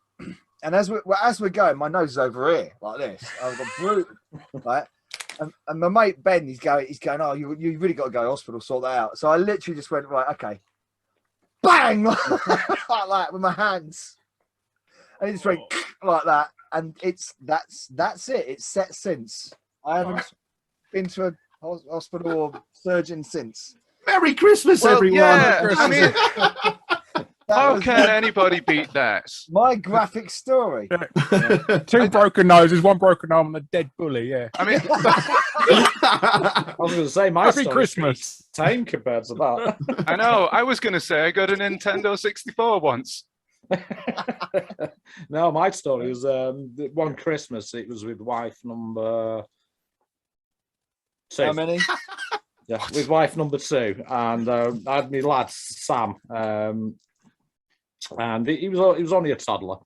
and as we're going, my nose is over here like this. I've got brutal, right? And my mate Ben, he's going. Oh, you really got to go to hospital, sort that out. So I literally just went, right, okay, bang, like that with my hands, and it just went like that, and that's it. It's set since. I haven't been to a hospital or surgeon since. Merry Christmas, everyone! Yeah, I mean, how can anybody beat that? My graphic story. Two broken noses, one broken arm, and a dead bully. Yeah. I mean, I was going to say my Happy story's Christmas. pretty tame compared to that. I know. I was going to say I got a Nintendo 64 once. No, my story was one Christmas. It was with wife number 2. How many? Yeah, with wife number 2, and I had my lad Sam, and he was only a toddler.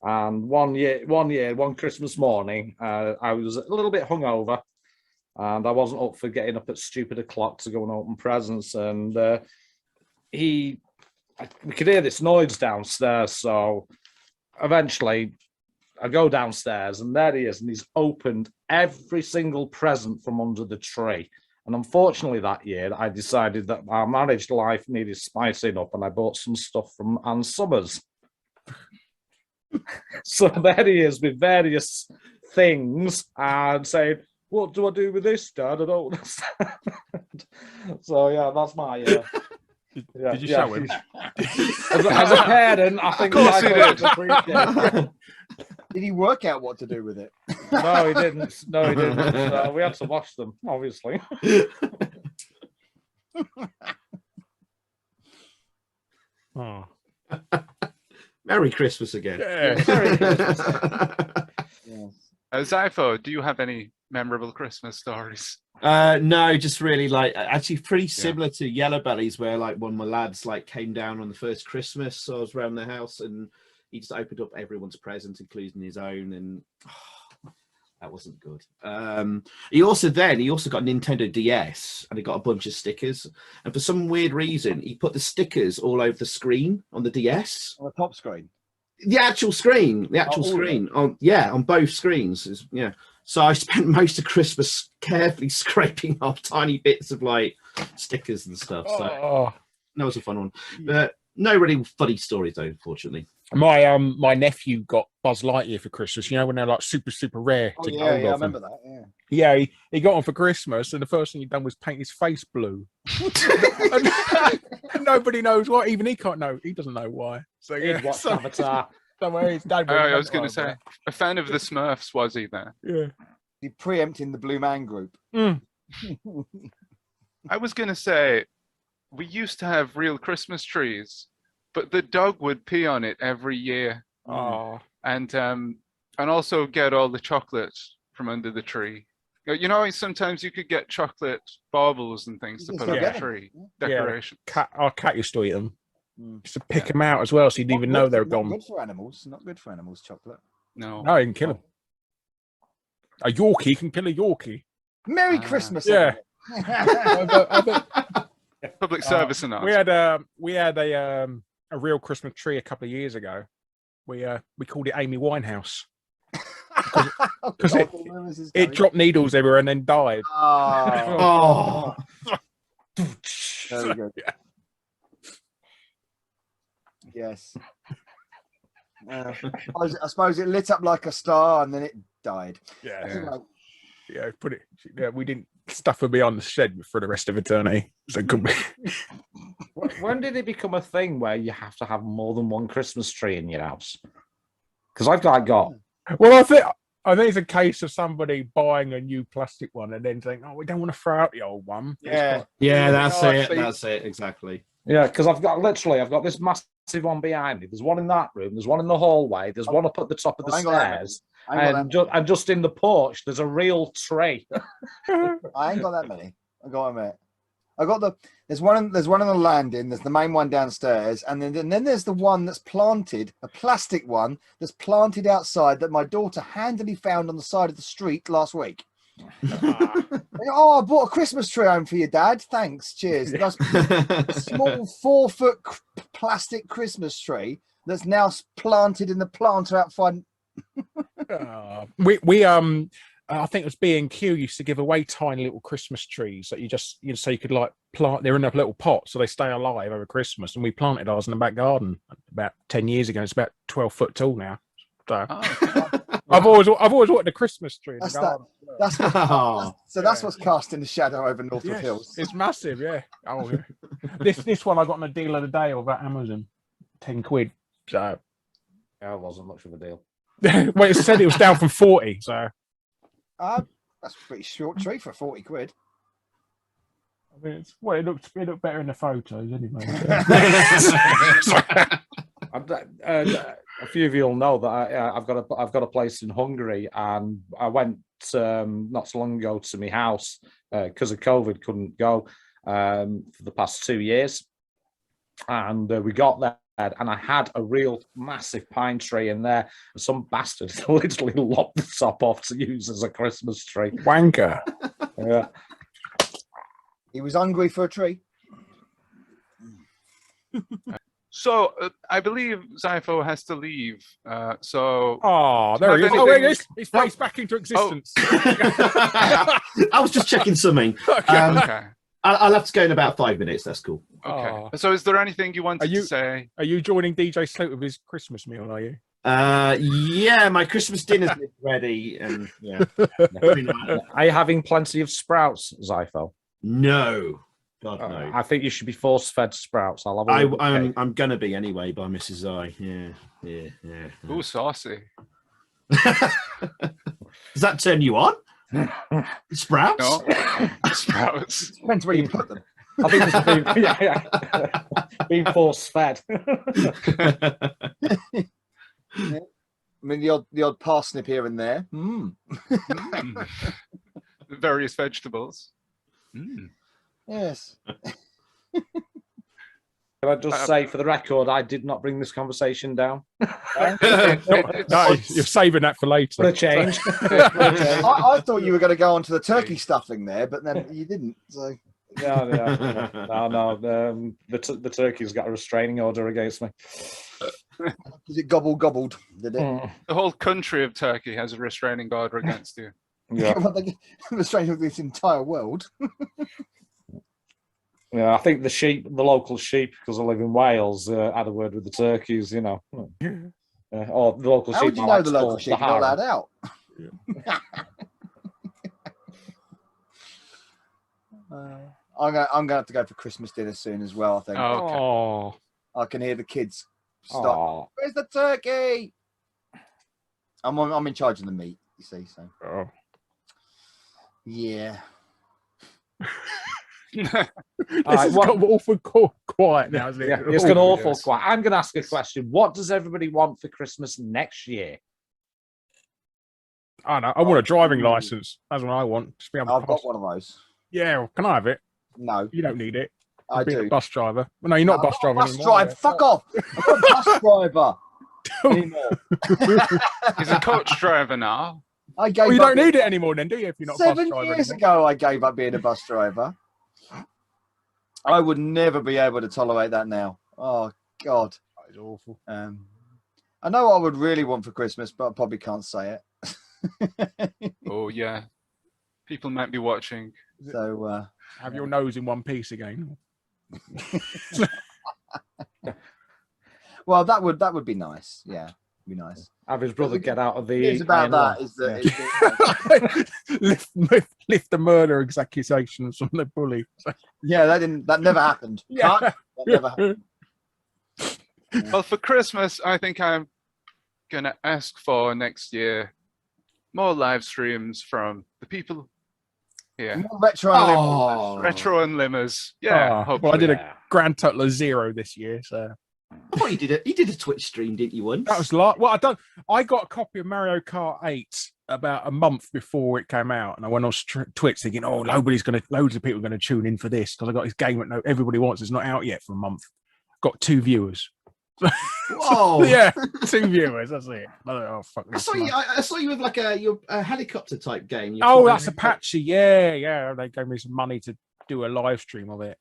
And one Christmas morning, I was a little bit hungover, and I wasn't up for getting up at stupid o'clock to go and open presents. And we could hear this noise downstairs, so eventually I go downstairs, and there he is, and he's opened every single present from under the tree. And unfortunately that year, I decided that our marriage life needed spicing up, and I bought some stuff from Ann Summers. So there he is with various things and saying, "What do I do with this, Dad? I don't understand." So yeah, that's my... Did you show him? As a parent, I think... Of course he did. Did he work out what to do with it? No, he didn't. No, he didn't. So we had to wash them, obviously. Oh. Merry Christmas again. Yeah. Merry Christmas. Zypho, do you have any memorable Christmas stories? No, just really actually pretty similar to Yellow Bellies, where like one of my lads came down on the first Christmas. So I was around the house and he just opened up everyone's presents, including his own, and that wasn't good. He also got a Nintendo DS and he got a bunch of stickers. And for some weird reason, he put the stickers all over the screen on the DS. On the top screen. The actual screen, on both screens. Yeah. So I spent most of Christmas carefully scraping off tiny bits of like stickers and stuff. So that was a fun one. But no really funny stories though, unfortunately. My nephew got Buzz Lightyear for Christmas. You know when they're like super rare to get hold of. I remember that. Yeah. Yeah, he got one for Christmas, and the first thing he done was paint his face blue. and nobody knows why. Even he can't know. He doesn't know why. So yeah, Avatar. Somewhere his dad. I was going to say, a fan of the Smurfs, was he there? Yeah. He preempting the Blue Man Group. Mm. I was going to say, we used to have real Christmas trees, but the dog would pee on it every year. Oh. And also get all the chocolate from under the tree. You know, sometimes you could get chocolate baubles and things to put on the tree. Decoration. Our cat used to eat them. Just to pick them out as well, so you didn't even know they were gone. Good for animals. Not good for animals. Chocolate. No. No, you can kill them. A Yorkie can kill a Yorkie. Merry Christmas. Yeah. Public service announcement. We had a real Christmas tree a couple of years ago. We called it Amy Winehouse because it dropped needles everywhere and then died. Oh. Very good. Yeah. Yes. I suppose it lit up like a star and then it died. Yeah. Yeah. Put it. Yeah, we didn't stuff her beyond the shed for the rest of eternity. So it could be. When did it become a thing where you have to have more than one Christmas tree in your house? Because I've got. Well, I think it's a case of somebody buying a new plastic one and then saying, "Oh, we don't want to throw out the old one." Yeah. That's it. That's it. Exactly. Yeah, because I've got this massive one behind me. There's one in that room. There's one in the hallway. There's one up at the top of the stairs. And just in the porch, there's a real tree. I ain't got that many. I got a minute. There's one on the landing. There's the main one downstairs, and then there's the one that's planted, a plastic one that's planted outside that my daughter handily found on the side of the street last week. Oh, I bought a Christmas tree home for you, Dad. Thanks. Cheers. That's a small 4-foot plastic Christmas tree that's now planted in the planter outside. I think it was B&Q used to give away tiny little Christmas trees that so you could like plant. They're in a little pot, so they stay alive over Christmas. And we planted ours in the back garden about 10 years ago. It's about 12 foot tall now. So I've always wanted a Christmas tree in the garden. That's what's casting the shadow over Northwood Hills. It's massive, yeah. Oh, yeah. This one I got on a deal of the day over at Amazon, £10. So yeah, it wasn't much of a deal. Well, it said it was down from 40. So that's a pretty short tree for 40 quid. I mean, it looked better in the photos anyway. A few of you will know that I've got a place in Hungary, and I went not so long ago to my house because of COVID, couldn't go for the past 2 years, and we got there. And I had a real massive pine tree in there. And some bastard literally lopped the top off to use as a Christmas tree. Wanker. Yeah. He was hungry for a tree. So I believe Zypho has to leave. So there he is. Oh, there he's faced back into existence. I was just checking something. Okay. I'll have to go in about 5 minutes. That's cool. Okay. So is there anything you wanted to say? Are you joining DJ Sloat with his Christmas meal, are you? Yeah, my Christmas dinner's ready. And yeah. Are you having plenty of sprouts, Zypho? No. God, no. I think you should be force-fed sprouts. I'm going to be anyway by Mrs. I. Yeah. Ooh, saucy. Does that turn you on? Sprouts? No. Sprouts. Depends where you put them. I think it's being force-fed. Yeah. I mean, the odd parsnip here and there. Various vegetables. Yes. Can I just say, for the record, I did not bring this conversation down. No, you're saving that for later. For a change. I thought you were going to go on to the turkey stuffing there, but then you didn't. So No. The turkey's got a restraining order against me. Was it gobbled? Did it? The whole country of Turkey has a restraining order against you. Yeah. Well, they restraining this entire world. Yeah, I think the local sheep, because I live in Wales, had a word with the turkeys, you know. Or the local How sheep. would you know the local sheep? You're not allowed out. I'm gonna have to go for Christmas dinner soon as well. I think. Oh, I can hear the kids start. Oh. Where's the turkey? I'm in charge of the meat. You see, so. Oh. Yeah. This has got awful quiet now, isn't it? Yeah, it's got awful quiet. I'm going to ask a question. What does everybody want for Christmas next year? I know. I want a driving license. That's what I want. Just be able to I've got one of those. Yeah, well, can I have it? No, you don't need it. I Being do. a bus driver. Well, no, you're not a bus driver Bus anymore. driver. Fuck off. I'm not a bus driver anymore. He's a coach driver now. I gave Well, you up don't need it anymore then, do you? If you're not a bus 7 driver years anymore? ago, I gave up being a bus driver. I would never be able to tolerate that now. Oh God, that is awful. I know what I would really want for Christmas, but I probably can't say it. Oh yeah, people might be watching. So have your nose in one piece again. Well, that would be nice. Yeah, be nice. Have his brother get out of the. It's about that. Is that lift the murder accusations from the bully. Yeah, that never happened. Yeah. That never happened. Well, for Christmas, I think I'm gonna ask for next year more live streams from the people here. More retro Unlimers. Yeah. Oh, well, I did a grand total of 0 this year, so. Oh, you did a Twitch stream, didn't you? Once That was I got a copy of Mario Kart 8 about a month before it came out, and I went on Twitch thinking, "Oh, loads of people are going to tune in for this because I got this game that everybody wants. It's not out yet for a month." Got 2 viewers. Whoa! Yeah, 2 viewers. That's it. Oh fuck! I saw you with like a helicopter type game. Oh, that's Apache. Yeah. They gave me some money to do a live stream of it.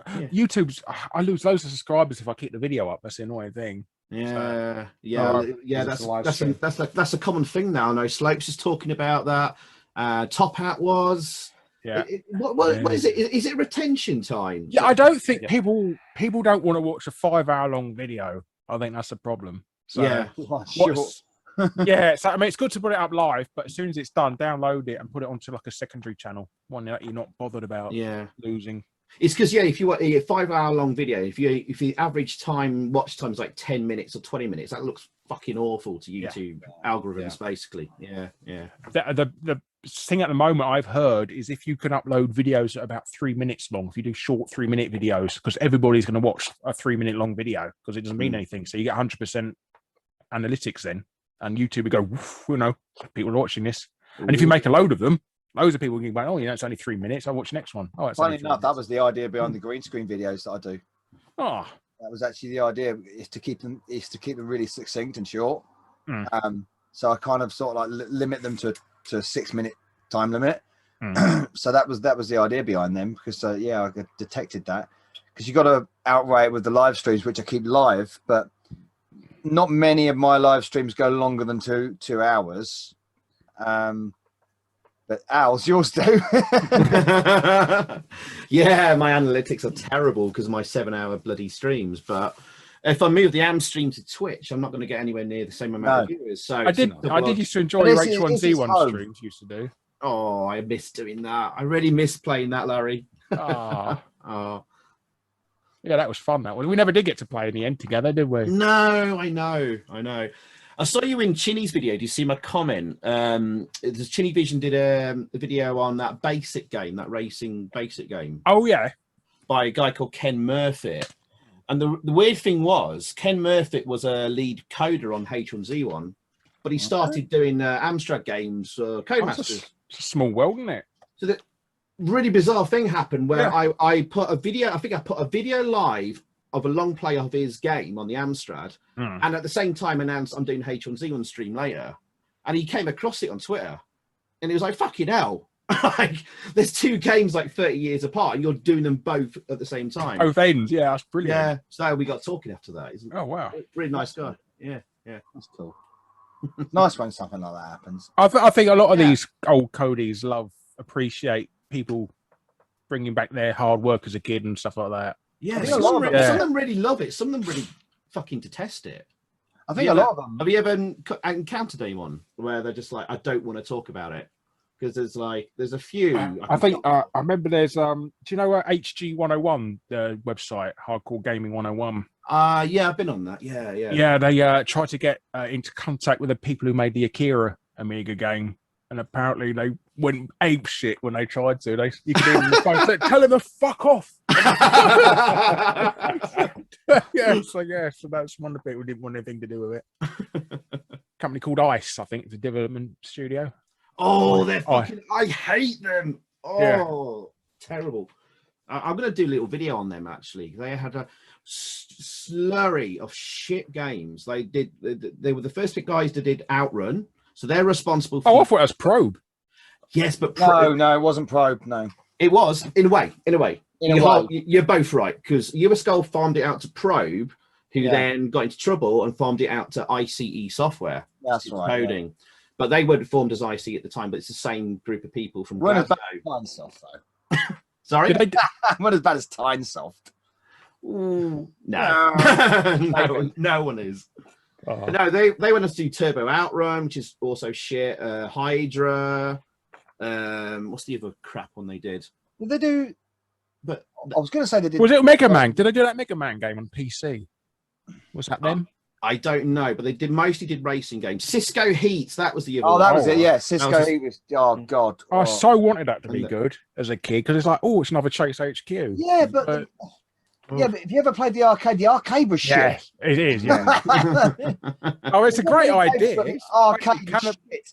Yeah. YouTube's. I lose loads of subscribers if I keep the video up. That's the annoying thing. Yeah, So, that's a common thing now. I know Slopes is talking about that. Top Hat was. Yeah. What is it? Is it retention time? Yeah, I don't think people don't want to watch a 5-hour long video. I think that's the problem. So, Yeah. Yeah, so I mean, it's good to put it up live, but as soon as it's done, download it and put it onto like a secondary channel, one that you're not bothered about losing. It's because if you want a 5-hour long video, if the average watch time is like 10 minutes or 20 minutes, that looks fucking awful to YouTube algorithms, basically. Yeah. The thing at the moment I've heard is if you can upload videos that are about 3 minutes long, if you do short 3-minute videos, because everybody's going to watch a 3-minute long video because it doesn't mean anything. So you get 100% analytics then, and YouTube will go, people are watching this. And if you make a load of them, loads of people can go, it's only 3 minutes. I'll watch the next one. Oh, it's funny enough, that was the idea behind the green screen videos that I do. Oh, that was actually the idea, is to keep them really succinct and short. Mm. So I kind of sort of like limit them to 6-minute time limit. So that was the idea behind them, because I detected that, because you got to outright with the live streams, which I keep live, but not many of my live streams go longer than 2 hours. But Al's, yours do. Yeah, my analytics are terrible because of my 7-hour bloody streams. But if I move the AM stream to Twitch, I'm not going to get anywhere near the same amount of viewers. So I did used to enjoy H1Z1 streams. Used to do. Oh, I miss doing that. I really miss playing that, Larry. Oh. Yeah, that was fun. That one. We never did get to play in the end together, did we? No, I know. I saw you in Chinny's video. Do you see my comment? The Chinny Vision did a video on that basic game, that racing basic game. Oh, yeah. By a guy called Ken Murphy. And the weird thing was, Ken Murphy was a lead coder on H1Z1, but he started doing Amstrad games, Codemasters. It's a small world, isn't it? So the really bizarre thing happened where I put a video, I think I put a video live of a long play of his game on the Amstrad, and at the same time announced I'm doing H1Z1 stream later, and he came across it on Twitter, and he was like, "Fucking hell, Like, there's two games like 30 years apart, and you're doing them both at the same time. Both ends, yeah, that's brilliant. Yeah, so we got talking after that. Oh wow, really nice guy. Yeah, that's cool. Nice when something like that happens. I think a lot of these old Codies appreciate people bringing back their hard work as a kid and stuff like that. Yeah, some of them really love it. Some of them really fucking detest it. I think a lot of them. Have you ever encountered anyone where they're just like, I don't want to talk about it? Because there's a few. I think I remember there's do you know HG 101, the website, Hardcore Gaming 101? Yeah, I've been on that. Yeah. Yeah, they tried to get into contact with the people who made the Akira Amiga game, and apparently they went ape shit when they tried to. You could hear them on the phone say, "Tell him to fuck off." So that's one of the people who didn't want anything to do with it. Company called Ice, I think, the development studio. Oh, they're fucking. I hate them. Oh, terrible. I'm going to do a little video on them, actually. They had a slurry of shit games. They were the first guys that did Outrun, so they're responsible for. Oh, I thought it was Probe. Yes, but no, it wasn't Probe. No, it was in a way. You're both right, because Skull farmed it out to Probe, who then got into trouble and farmed it out to ICE Software. That's right. Coding. But they weren't formed as IC at the time, but it's the same group of people from Weren't as Glasgow. bad as Tynesoft, though. Sorry? Weren't as bad as Tynesoft. No. No. No one is. No, they went on to do Turbo Outrun, which is also shit. Hydra. What's the other crap one they did? Did they do? But I was going to say they did. Was it Mega Man? Did they do that Mega Man game on PC? Was that them? I don't know, but they mostly did racing games. Cisco Heat, that was the other one. Oh, that was it. Yeah, Cisco Heat was. Oh God. I so wanted that to be good as a kid, because it's like, oh, it's another Chase HQ. Yeah, but if you ever played the arcade was shit. Yeah, it is. Yeah. Oh, it's a great idea.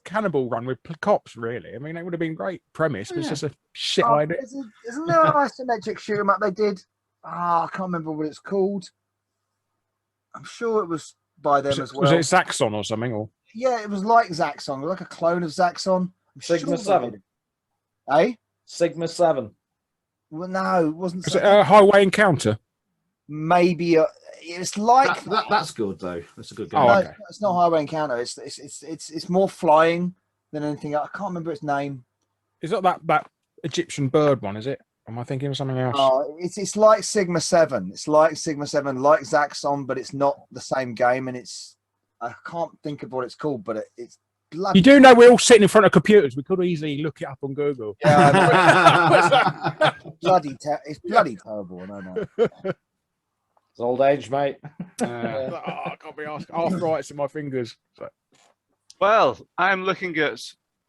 Cannibal Run with cops, really. I mean, it would have been great premise, but it's just a shit idea. Isn't there an isometric shoot 'em up they did? I can't remember what it's called. I'm sure it was by them as well. Was it Zaxxon or something? Or yeah, it was like Zaxxon, like a clone of Zaxxon. Sigma 7. Eh? Sigma 7. Well, no, it wasn't. Was it a Highway Encounter? Maybe it's like that's good though. That's a good game. Oh, no, okay. It's not Highway Encounter. It's more flying than anything. I can't remember its name. Is it that Egyptian bird one? Is it? Am I thinking of something else? Oh, it's like Sigma 7. It's like Sigma 7, like Zaxxon, but it's not the same game. And I can't think of what it's called, but it's bloody. You do know we're all sitting in front of computers. We could easily look it up on Google. Yeah, it's bloody terrible. I don't know. It's old age, mate. I can't be asked. Arthritis in my fingers. So. Well, I'm looking at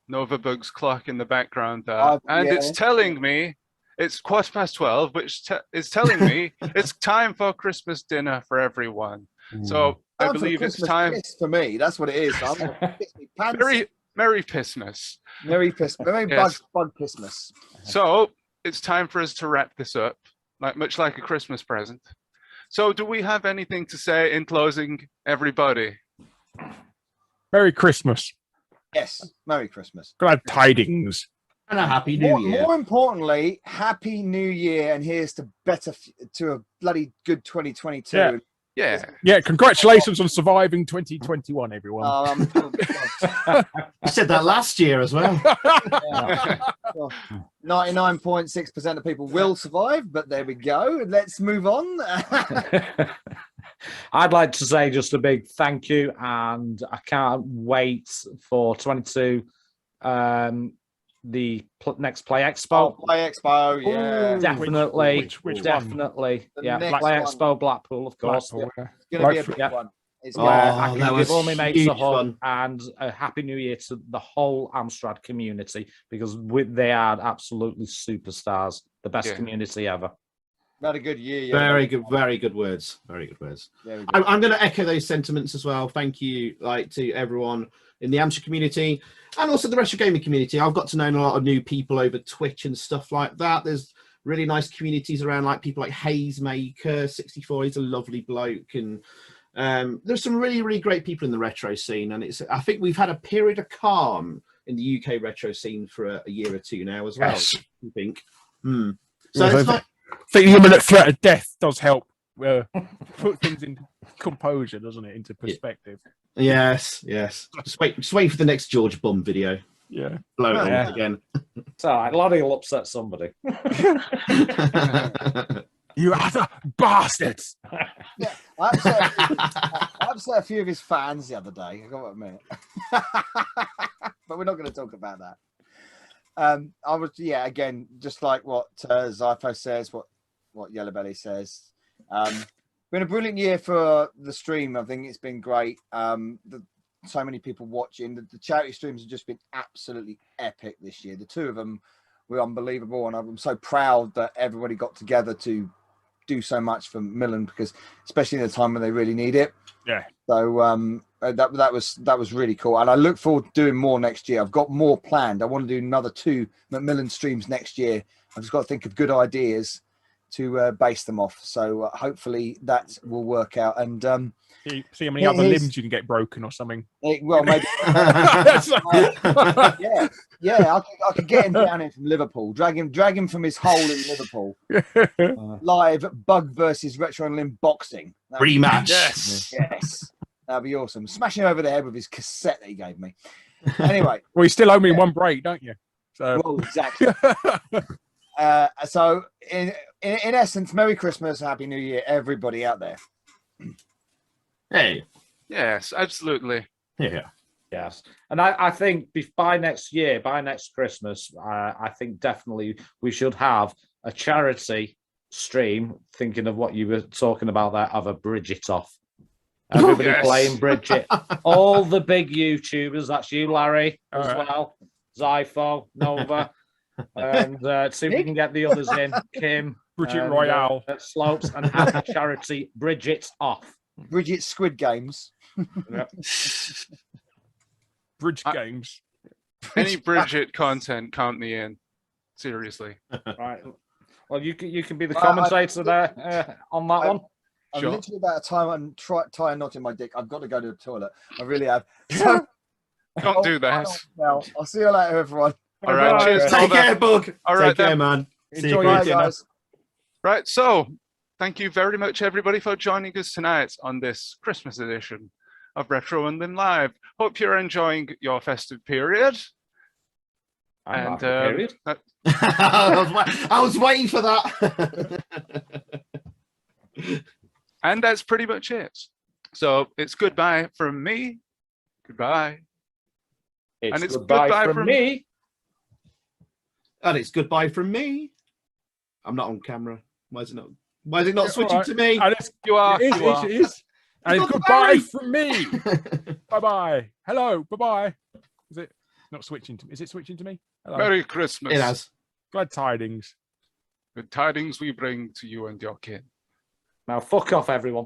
Novabug's clock in the background there, and it's telling me it's 12:15, which is telling me it's time for Christmas dinner for everyone. So I believe it's time for me. That's what it is. Merry Pissmas. Merry Pissmas. Merry Bud Pissmas. So it's time for us to wrap this up, much like a Christmas present. So do we have anything to say in closing, everybody? Merry Christmas. Yes, Merry Christmas. Glad tidings. And a Happy New Year. More importantly, Happy New Year, and here's to a bloody good 2022. Yeah. Congratulations on surviving 2021, everyone. I said that last year as well. 99.6% of people will survive, but there we go. Let's move on. I'd like to say just a big thank you, and I can't wait for 22. The next Play Expo. Play Expo, yeah. Definitely. Which definitely. one? Yeah, The Play next Expo Blackpool, of course. It's going to be a big one. It's I can that give all was my mates a huge hug fun. and a Happy New Year to the whole Amstrad community, because they are absolutely superstars. The best community ever. Had a good year. Yeah. Very good words. Very good words. I'm going to echo those sentiments as well. Thank you, to everyone in the Amstrad community and also the retro gaming community. I've got to know a lot of new people over Twitch and stuff like that. There's really nice communities around, like people like Hazemaker 64. He's a lovely bloke, and there's some really great people in the retro scene. And I think we've had a period of calm in the UK retro scene for a year or two now as well. Yes. I think. So Well, it's I like, think the imminent threat of death does help put things in composure, doesn't it? Into perspective. yes. Just wait for the next George Bum video. Yeah. Blow it Yeah. all again. It's all right. Lottie will upset somebody. You other bastards! Yeah, I upset a few of his fans the other day. I got to admit, but we're not going to talk about that. I was, again, just like what Zypho says, what Yellow Belly says. Been a brilliant year for the stream. I think it's been great. So many people watching. The charity streams have just been absolutely epic this year. The two of them were unbelievable, and I'm so proud that everybody got together to do so much for Millen, because especially in the time when they really need it. Yeah. So that was really cool, and I look forward to doing more next year. I've got more planned. I want to do another 2 Macmillan streams next year. I've just got to think of good ideas to base them off. So hopefully that will work out. And see how many other limbs you can get broken or something. Well, maybe. I could get him down here from Liverpool, drag him from his hole in Liverpool. Live Bug versus Retro and Limb boxing Rematch. Yes, that'd be awesome. Smash him over the head with his cassette that he gave me. Anyway, well, you still owe me one break, don't you? So well, exactly. So in essence, Merry Christmas, Happy New Year, everybody out there. Hey. Yes, absolutely. Yeah. Yes. And I think by next Christmas, I think definitely we should have a charity stream, thinking of what you were talking about there, of a Bridget off. Everybody playing Bridget. All the big YouTubers, that's you, Larry, as well. Zypho, Nova. And see if we can get the others in. Kim. Bridget Royale. Slopes, and have a charity Bridget off. Bridget Squid Games. Bridge games. Any Bridget content, count me in. Seriously. Right. Well, you can be the commentator there on that one. I'm literally about a time and tie a knot in my dick. I've got to go to the toilet. I really have. So, don't do that. I'll see you later, everyone. All right. Cheers. Take care, Bug. All right, Take care, man. Enjoy your dinner. Guys. Right. So, thank you very much, everybody, for joining us tonight on this Christmas edition of Retro and Lim Live. Hope you're enjoying your festive period. And period. I was waiting for that. And that's pretty much it. So it's goodbye from me. Goodbye. It's goodbye from me. And it's goodbye from me. I'm not on camera. Why is it not switching to me? You are. It is. And it's goodbye from me. Bye-bye. Hello. Bye-bye. Is it not switching to me? Is it switching to me? Hello. Merry Christmas. It has. Glad tidings. Good tidings we bring to you and your kin. Now, fuck off, everyone.